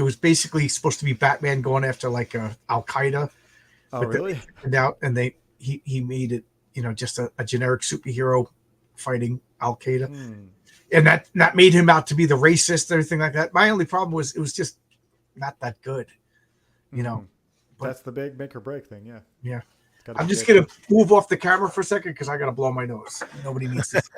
was basically supposed to be Batman going after like Al Qaeda. Oh, really? And he made it, just a generic superhero fighting Al Qaeda, and that made him out to be the racist and everything like that. My only problem was it was just not that good, But, that's the big make or break thing. Yeah. Yeah. I'm just gonna move off the camera for a second because I gotta blow my nose. Nobody needs this.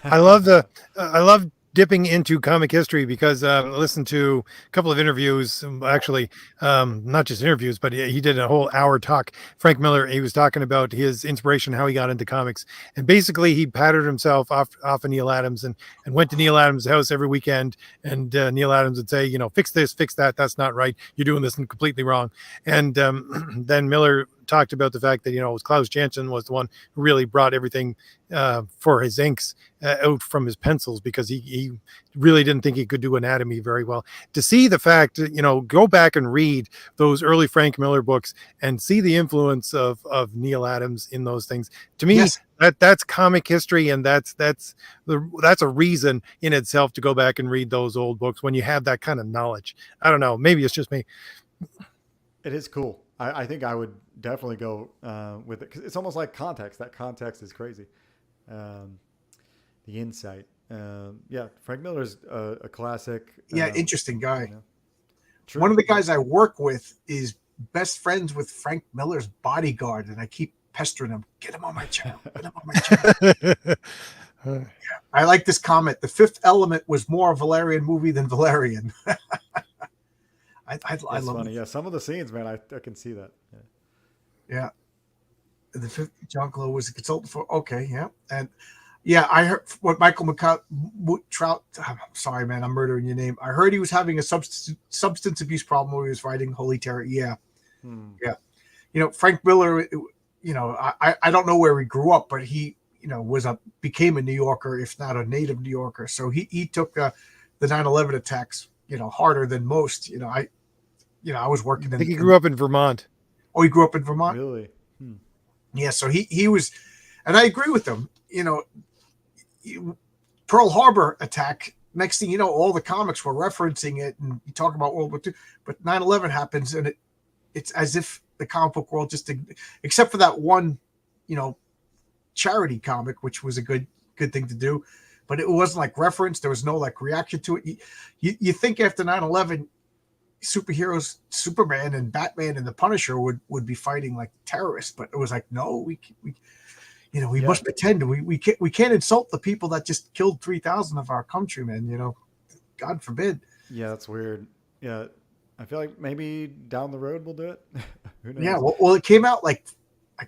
I love dipping into comic history because I listened to a couple of interviews, actually, not just interviews, but he did a whole hour talk. Frank Miller, he was talking about his inspiration, how he got into comics. And basically he patted himself off of Neil Adams and went to Neil Adams' house every weekend. And Neil Adams would say, fix this, fix that. That's not right. You're doing this completely wrong. And then Miller talked about the fact that, it was Klaus Janson was the one who really brought everything for his inks out from his pencils, because he really didn't think he could do anatomy very well. To see the fact, go back and read those early Frank Miller books and see the influence of Neil Adams in those things. To me, Yes. that's comic history, and that's a reason in itself to go back and read those old books when you have that kind of knowledge. I don't know, maybe it's just me. It is cool. I think I would definitely go with it, because it's almost like context. That context is crazy. The insight. Yeah, Frank Miller's a classic. Yeah, interesting guy. True. One of the guys I work with is best friends with Frank Miller's bodyguard, and I keep pestering him. Get him on my channel. Get him on my channel. I like this comment. The Fifth Element was more a Valerian movie than Valerian. I love funny. it. Yeah, some of the scenes, man, I can see that. Yeah. The fifth, John Glow was a consultant for. Okay, yeah, and yeah, I heard what Michael Trout. I'm sorry, man, I'm murdering your name. I heard he was having a substance abuse problem when he was writing Holy Terror. Yeah, yeah. Frank Miller. I don't know where he grew up, but he became a New Yorker, if not a native New Yorker. So he took the 9/11 attacks harder than most. I was working. I think he grew up in Vermont. Oh, he grew up in Vermont. Really? Yeah, so he was, and I agree with them. Pearl Harbor attack. Next thing you know, all the comics were referencing it, and you talk about World War II. But 9/11 happens, and it's as if the comic book world just, except for that one, charity comic, which was a good thing to do, but it wasn't like reference. There was no like reaction to it. You think after 9/11. Superheroes, Superman and Batman and the Punisher would be fighting like terrorists, but it was like, no, we we must pretend. We can't insult the people that just killed 3,000 of our countrymen. God forbid. Yeah, that's weird. Yeah, I feel like maybe down the road we'll do it. Who knows? Yeah, well, it came out like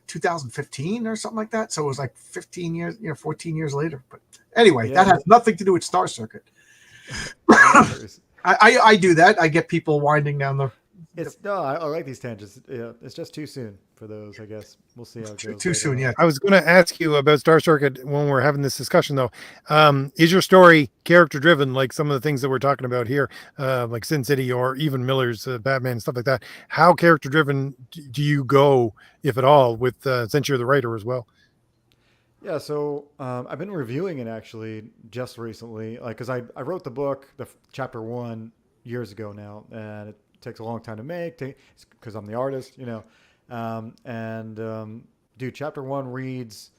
2015 or something like that. So it was like 15 years, 14 years later. But anyway, that has nothing to do with Star Circuit. I do that. I get people winding down the. I like these tangents. Yeah, it's just too soon for those. I guess we'll see how it goes. Too soon, yeah. I was going to ask you about Star Circuit when we're having this discussion, though. Is your story character driven, like some of the things that we're talking about here, like Sin City or even Miller's Batman and stuff like that? How character driven do you go, if at all, with since you're the writer as well? Yeah, so I've been reviewing it actually just recently, like because I wrote the book, chapter 1 years ago now, and it takes a long time to make because I'm the artist, dude, chapter 1 reads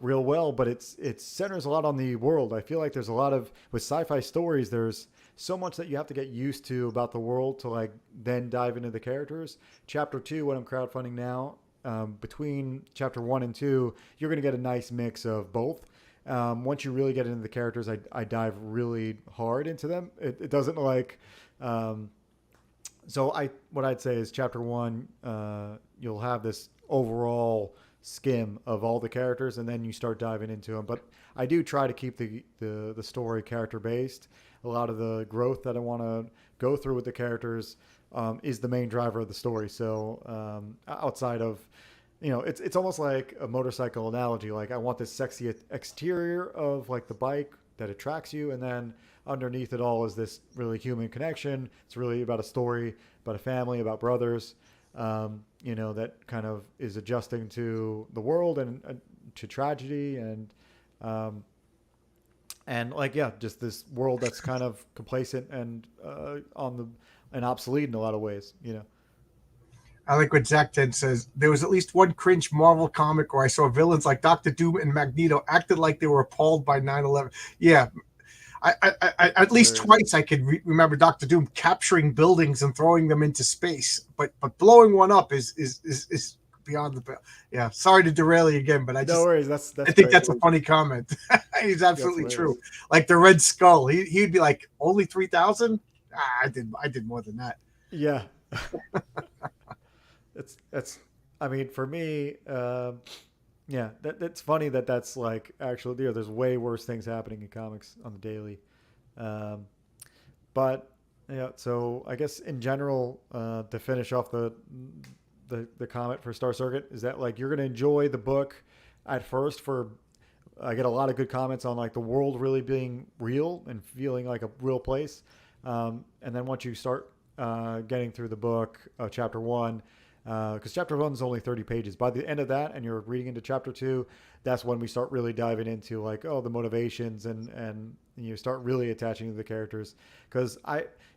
real well, but it centers a lot on the world. I feel like there's a lot of with sci-fi stories, there's so much that you have to get used to about the world to like then dive into the characters. Chapter 2, what I'm crowdfunding now, between chapter 1 and 2, you're going to get a nice mix of both. Once you really get into the characters, I dive really hard into them. It doesn't like so what I'd say is chapter 1, you'll have this overall skim of all the characters, and then you start diving into them. But I do try to keep the story character based. A lot of the growth that I want to go through with the characters is the main driver of the story. So outside of, it's almost like a motorcycle analogy. Like I want this sexy exterior of like the bike that attracts you, and then underneath it all is this really human connection. It's really about a story, about a family, about brothers, that kind of is adjusting to the world and to tragedy and like, yeah, just this world that's kind of complacent and and obsolete in a lot of ways, I like what Zach 10 says. There was at least one cringe Marvel comic where I saw villains like Doctor Doom and Magneto acted like they were appalled by 9/11. Yeah. I at least twice I could remember Doctor Doom capturing buildings and throwing them into space, but blowing one up is beyond the. Yeah, sorry to derail you again, but no worries. I think that's a funny comment. He's absolutely true. Like the Red Skull, he'd be like, only 3,000. I did more than that. Yeah. That's. I mean, for me. Yeah, that's funny that's like actually there's way worse things happening in comics on the daily. But yeah, so I guess in general, to finish off the comment for Star Circuit is that like you're gonna enjoy the book at first I get a lot of good comments on like the world really being real and feeling like a real place. And then once you start getting through the book, chapter 1, because chapter 1 is only 30 pages. By the end of that, and you're reading into chapter 2, that's when we start really diving into like, the motivations and you start really attaching to the characters. Because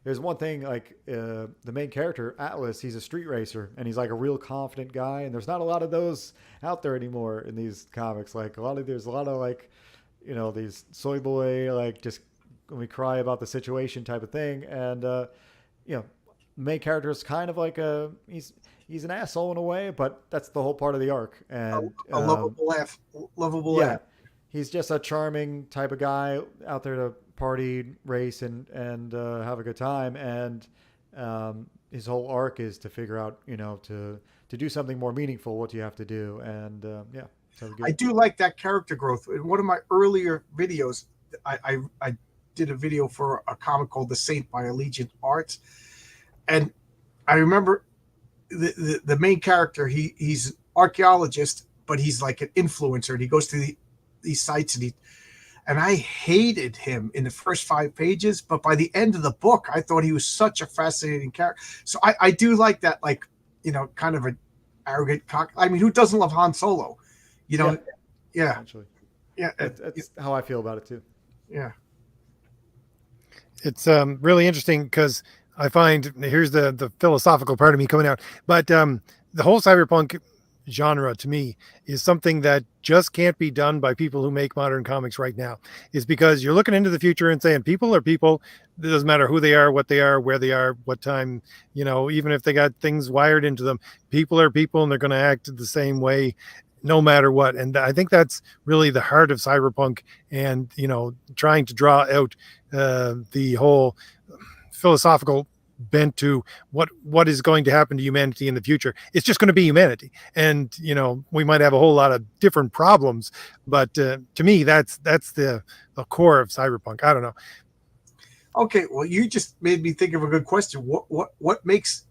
there's one thing, like the main character, Atlas, he's a street racer and he's like a real confident guy. And there's not a lot of those out there anymore in these comics. Like there's a lot of like, these soy boy, like just when we cry about the situation type of thing. And, main character is kind of like he's an asshole in a way, but that's the whole part of the arc. And a lovable laugh. He's just a charming type of guy out there to party, race, and have a good time. And his whole arc is to figure out, to do something more meaningful. What do you have to do? And so I do like that character growth. In one of my earlier videos, I did a video for a comic called The Saint by Allegiant Arts. And I remember the main character, he's an archaeologist, but he's like an influencer. And he goes to these sites and I hated him in the first 5 pages. But by the end of the book, I thought he was such a fascinating character. So I do like that, like, kind of an arrogant cock. I mean, who doesn't love Han Solo? Yeah. Actually. Yeah. That's how I feel about it too. Yeah. It's really interesting because I find here's the philosophical part of me coming out, but the whole cyberpunk genre to me is something that just can't be done by people who make modern comics right now. Is because you're looking into the future and saying people are people. It doesn't matter who they are, what they are, where they are, what time, even if they got things wired into them, people are people and they're going to act the same way no matter what. And I think that's really the heart of cyberpunk, and trying to draw out the whole philosophical bent to what is going to happen to humanity in the future. It's just going to be humanity, and we might have a whole lot of different problems, but to me that's the core of cyberpunk. I don't know. Okay, well, you just made me think of a good question. What makes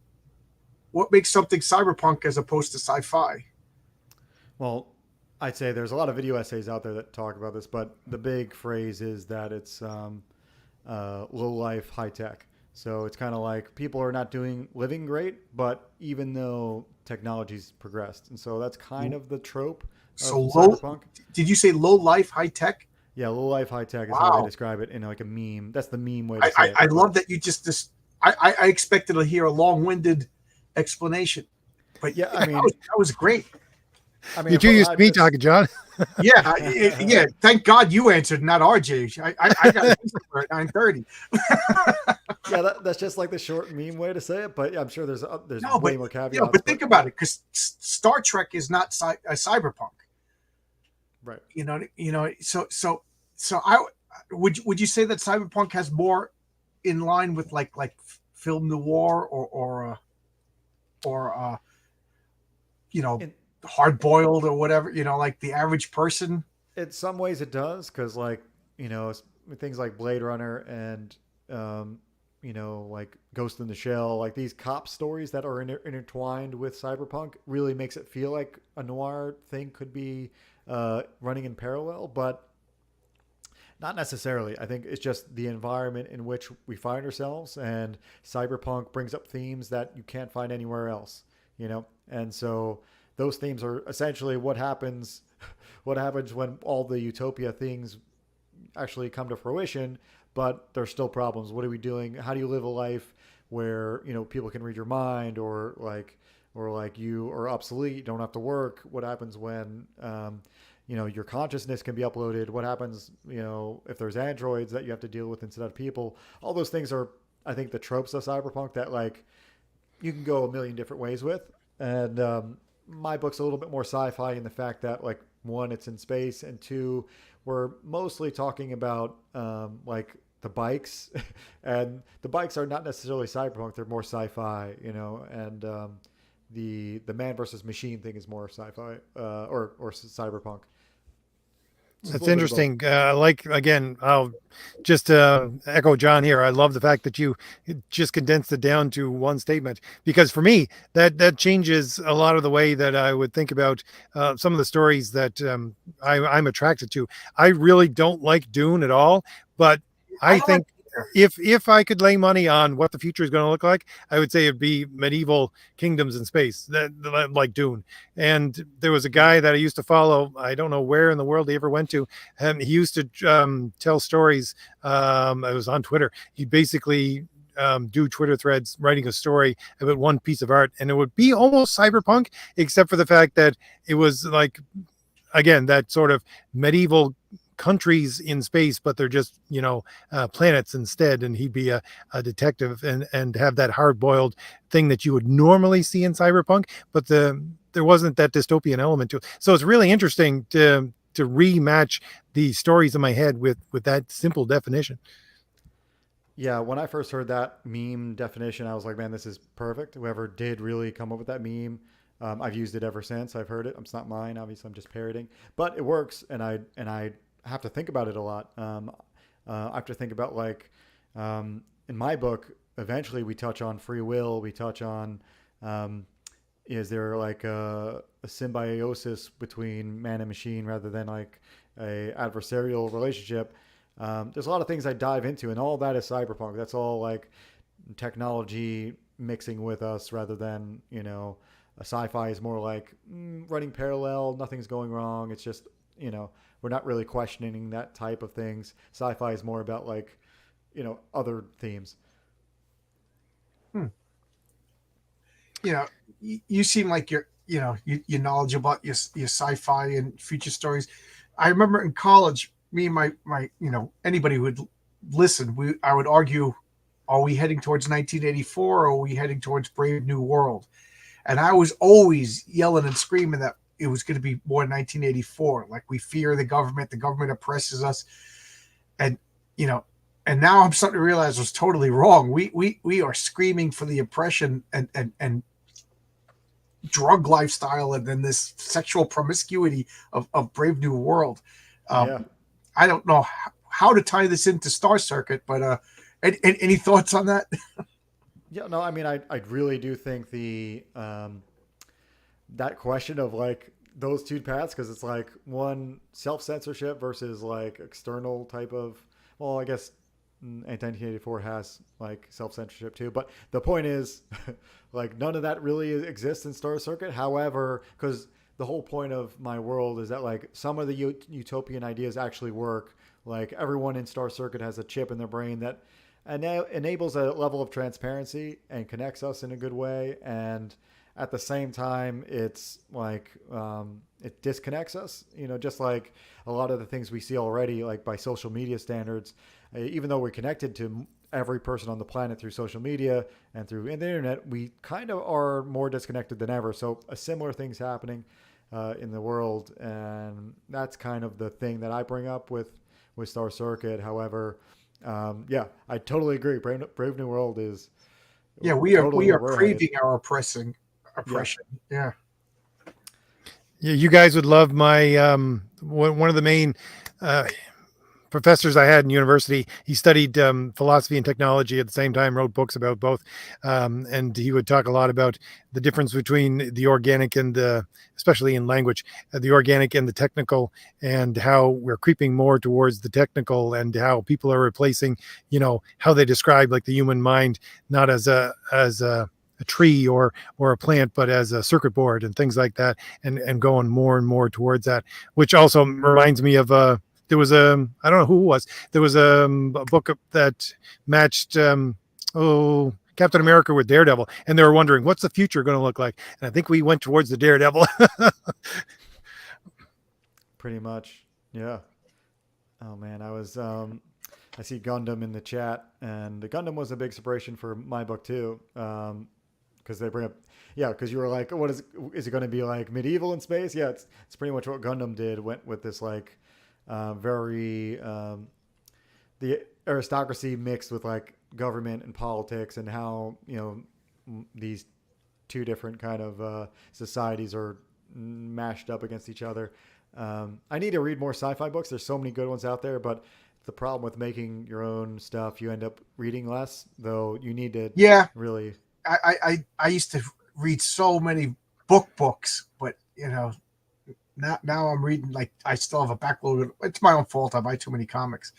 something cyberpunk as opposed to sci-fi? Well, I'd say there's a lot of video essays out there that talk about this, but the big phrase is that it's low life, high tech. So it's kind of like people are not living great, but even though technology's progressed, and so that's kind of the trope of So cyberpunk. Did you say low life, high tech? Yeah, low life, high tech is Wow. how they describe it in like a meme. That's the meme way to say it. I love that you just I expected to hear a long-winded explanation, but Yeah, I mean, that was great. I mean, You're too used to me talking, John. Yeah. Thank God you answered, not RJ. I got an answer for it at 9:30. Yeah, that's just like the short meme way to say it. But yeah, I'm sure there's No, way but more caveats. but think about it, because Star Trek is not a cyberpunk. Right. So I would you say that cyberpunk has more in line with like film noir or hard boiled or whatever, like the average person? In some ways it does, because like things like Blade Runner and like Ghost in the Shell, like these cop stories that are intertwined with cyberpunk really makes it feel like a noir thing could be running in parallel, but not necessarily. I think it's just the environment in which we find ourselves, and cyberpunk brings up themes that you can't find anywhere else, and so those themes are essentially what happens when all the utopia things actually come to fruition, but there's still problems. What are we doing? How do you live a life where people can read your mind, or you are obsolete, you don't have to work? What happens when your consciousness can be uploaded? What happens if there's androids that you have to deal with instead of people? All those things are, I think, the tropes of cyberpunk that like you can go a million different ways with. And my book's a little bit more sci-fi in the fact that, like, one, it's in space, and two, we're mostly talking about like the bikes, and the bikes are not necessarily cyberpunk; they're more sci-fi, and the man versus machine thing is more sci-fi or cyberpunk. That's interesting. Again, I'll just echo John here. I love the fact that you just condensed it down to one statement, because for me, that changes a lot of the way that I would think about some of the stories that I'm attracted to. I really don't like Dune at all, but I think if I could lay money on what the future is going to look like, I would say it'd be medieval kingdoms in space, that like Dune. And there was a guy that I used to follow. I don't know where in the world he ever went to. He used to tell stories. It was on Twitter. He basically do Twitter threads writing a story about one piece of art, and it would be almost cyberpunk, except for the fact that it was like, again, that sort of medieval countries in space, but they're just planets instead, and he'd be a detective and have that hard-boiled thing that you would normally see in cyberpunk, but there wasn't that dystopian element to it. So it's really interesting to rematch the stories in my head with that simple definition. Yeah, when I first heard that meme definition, I was like, man, this is perfect. Whoever did really come up with that meme, I've used it ever since I've heard it. It's not mine, obviously. I'm just parroting, but it works, and I have to think about it a lot. I have to think about, like, in my book, eventually we touch on free will. We touch on, is there like a symbiosis between man and machine rather than like a adversarial relationship? There's a lot of things I dive into, and all that is cyberpunk. That's all like technology mixing with us rather than, a sci-fi is more like running parallel. Nothing's going wrong. It's just, we're not really questioning that type of things. Sci-fi is more about like, other themes. You seem like you're knowledgeable about your sci-fi and future stories. I remember in college, me and my anybody who would listen, I would argue, are we heading towards 1984 or are we heading towards Brave New World? And I was always yelling and screaming that it was going to be more 1984. Like we fear the government oppresses us, and you know, and now I'm starting to realize I was totally wrong. We are screaming for the oppression and drug lifestyle and then this sexual promiscuity of Brave New World. Yeah. I don't know how to tie this into Star Circuit, but any thoughts on that? Yeah, no, I mean, I really do think that question of like those two paths, because it's like one self-censorship versus like external type of, well, I guess 1984 has like self-censorship too, but the point is like none of that really exists in Star Circuit. However, because the whole point of my world is that like some of the utopian ideas actually work. Like everyone in Star Circuit has a chip in their brain that enables a level of transparency and connects us in a good way. And at the same time, it's like it disconnects us, just like a lot of the things we see already, like by social media standards, even though we're connected to every person on the planet through social media and through the internet, we kind of are more disconnected than ever. So a similar thing's happening in the world. And that's kind of the thing that I bring up with Star Circuit. However, yeah, I totally agree. Brave New World is We are totally craving our oppression. Yeah. Yeah, you guys would love my one of the main professors I had in university. He studied philosophy and technology at the same time, wrote books about both, and he would talk a lot about the difference between the organic and especially in language, the organic and the technical, and how we're creeping more towards the technical, and how people are replacing, how they describe like the human mind, not as a tree or a plant, but as a circuit board and things like that, and going more and more towards that, which also reminds me of there was I don't know who it was. There was a book that matched Captain America with Daredevil, and they were wondering what's the future going to look like. And I think we went towards the Daredevil. pretty much. Yeah. Oh man, I see Gundam in the chat, and the Gundam was a big inspiration for my book too. Because they bring up, because you were like, what is it going to be like medieval in space? Yeah, it's pretty much what Gundam did. Went with this like very the aristocracy mixed with like government and politics, and how these two different kind of societies are mashed up against each other. I need to read more sci-fi books. There's so many good ones out there, but the problem with making your own stuff, you end up reading less. Though you need to really. I used to read so many books, but now I'm reading, like, I still have a backlog. It's my own fault. I buy too many comics.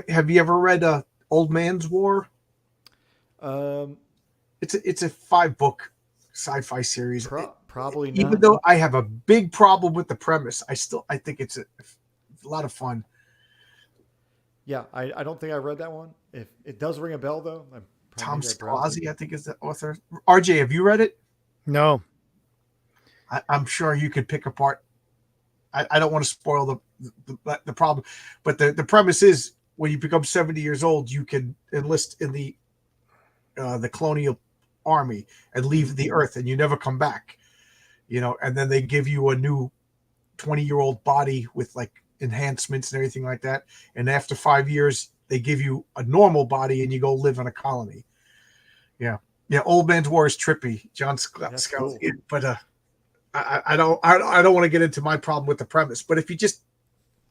Have you ever read Old Man's War? It's a 5-book sci-fi series. Probably not. Even though I have a big problem with the premise, I think it's a lot of fun. Yeah, I don't think I read that one. If it does ring a bell, though. Tom Scalzi, I think, is the author. RJ, have you read it? No. I'm sure you could pick apart. I don't want to spoil the problem, but the premise is when you become 70 years old, you can enlist in the colonial army and leave the earth, and you never come back. And then they give you a new 20-year-old body with like enhancements and everything like that. And after 5 years, they give you a normal body and you go live in a colony. Yeah. Old Man's War is trippy, John Scalzi. Cool. But I don't want to get into my problem with the premise. But if you just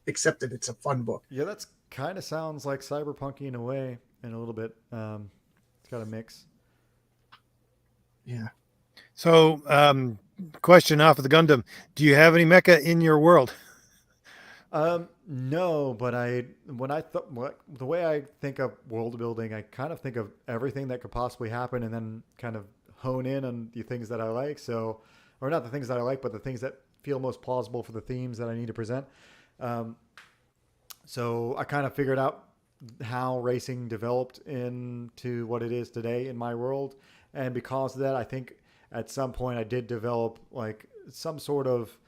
accept it, it's a fun book. Yeah, that's kind of sounds like Cyberpunk in a way, and a little bit. It's got a mix. Yeah. So, question off of the Gundam: do you have any mecha in your world? No, but the way I think of world building, I kind of think of everything that could possibly happen, and then kind of hone in on the things that I like. So, or not the things that I like, but the things that feel most plausible for the themes that I need to present. So I kind of figured out how racing developed into what it is today in my world, and because of that, I think at some point I did develop like some sort of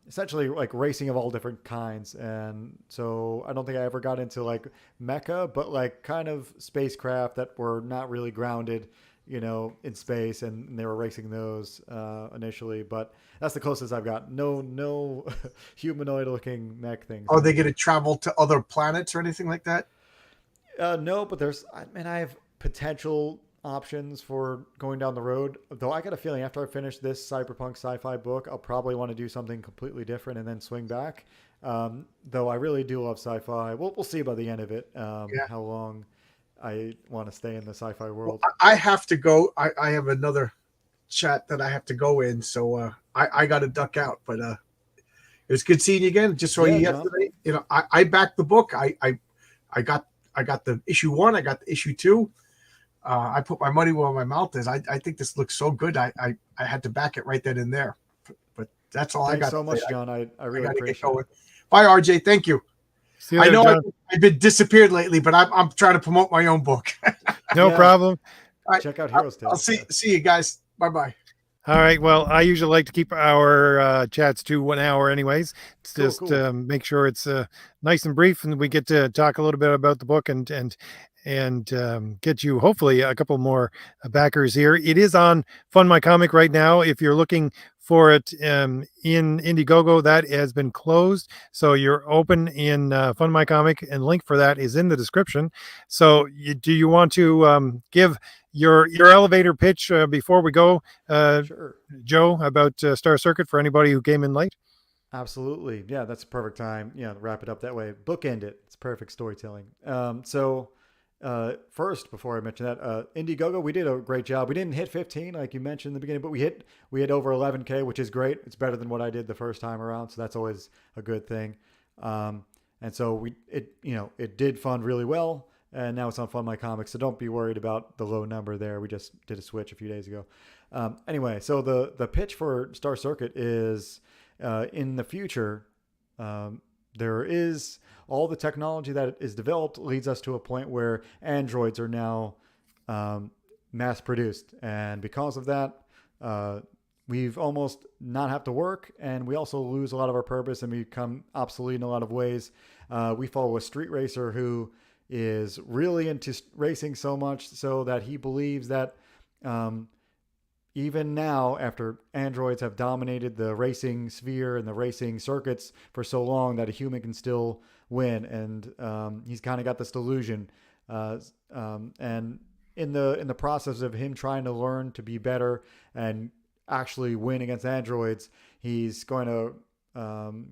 essentially like racing of all different kinds. And so I don't think I ever got into like mecha, but like kind of spacecraft that were not really grounded in space, and they were racing those initially. But that's the closest I've got. No humanoid looking mech things. Are they going to travel to other planets or anything like that? No, but I have potential options for going down the road. Though I got a feeling after I finish this cyberpunk sci-fi book, I'll probably want to do something completely different and then swing back. Though I really do love sci-fi. We'll see by the end of it how long I want to stay in the sci-fi world. Well, I have to go. I have another chat that I have to go in, so I got to duck out. But it was good seeing you again. Just saw you yesterday. I backed the book. I got the issue 1. I got the issue 2. I put my money where my mouth is. I think this looks so good. I had to back it right then and there. But that's all. Thanks I got so much, John. I really appreciate it. Bye, RJ. Thank you. You I later, know I've been disappeared lately, but I'm trying to promote my own book. No problem. Check out Heroes Tales. I'll see you guys. Bye bye. All right. Well, I usually like to keep our chats to 1 hour anyways. It's just Cool. make sure it's nice and brief, and we get to talk a little bit about the book and get you hopefully a couple more backers here. It is on Fund My Comic right now. If you're looking for it in Indiegogo, that has been closed. So you're open in Fund My Comic, and link for that is in the description. So do you want to give your elevator pitch before we go, Sure. Joe, about Star Circuit for anybody who came in late? Absolutely. Yeah, that's a perfect time. Yeah, to wrap it up that way. Bookend it. It's perfect storytelling. First, before I mention that, Indiegogo, we did a great job. We didn't hit 15 like you mentioned in the beginning, but we hit over 11K, which is great. It's better than what I did the first time around, so that's always a good thing. And so it did fund really well, and now it's on Fund My Comics, so don't be worried about the low number there. We just did a switch a few days ago. Anyway, so the pitch for Star Circuit is in the future, there is all the technology that is developed leads us to a point where androids are now mass produced. And because of that, we've almost not have to work, and we also lose a lot of our purpose and become obsolete in a lot of ways. We follow a street racer who is really into racing so much so that he believes that even now, after androids have dominated the racing sphere and the racing circuits for so long, that a human can still win. And he's kind of got this delusion. And in the process of him trying to learn to be better and actually win against androids, he's going to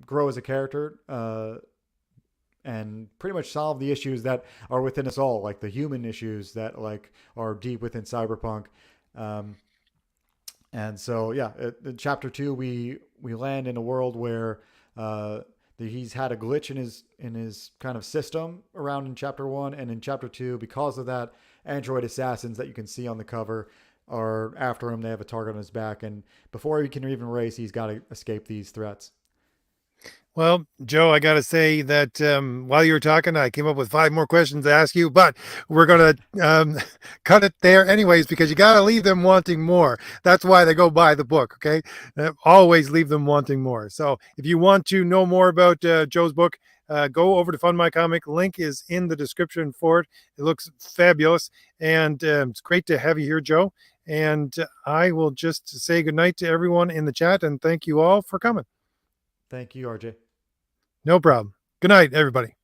grow as a character and pretty much solve the issues that are within us all, like the human issues that are deep within Cyberpunk. And so, in chapter 2, we land in a world where he's had a glitch in his kind of system around in chapter 1, and in chapter 2, because of that, android assassins that you can see on the cover are after him. They have a target on his back, and before he can even race, he's got to escape these threats. Well, Joe, I got to say that while you were talking, I came up with 5 more questions to ask you, but we're going to cut it there anyways, because you got to leave them wanting more. That's why they go buy the book, okay? Always leave them wanting more. So if you want to know more about Joe's book, go over to Fund My Comic. Link is in the description for it. It looks fabulous, and it's great to have you here, Joe. And I will just say goodnight to everyone in the chat, and thank you all for coming. Thank you, RJ. No problem. Good night, everybody.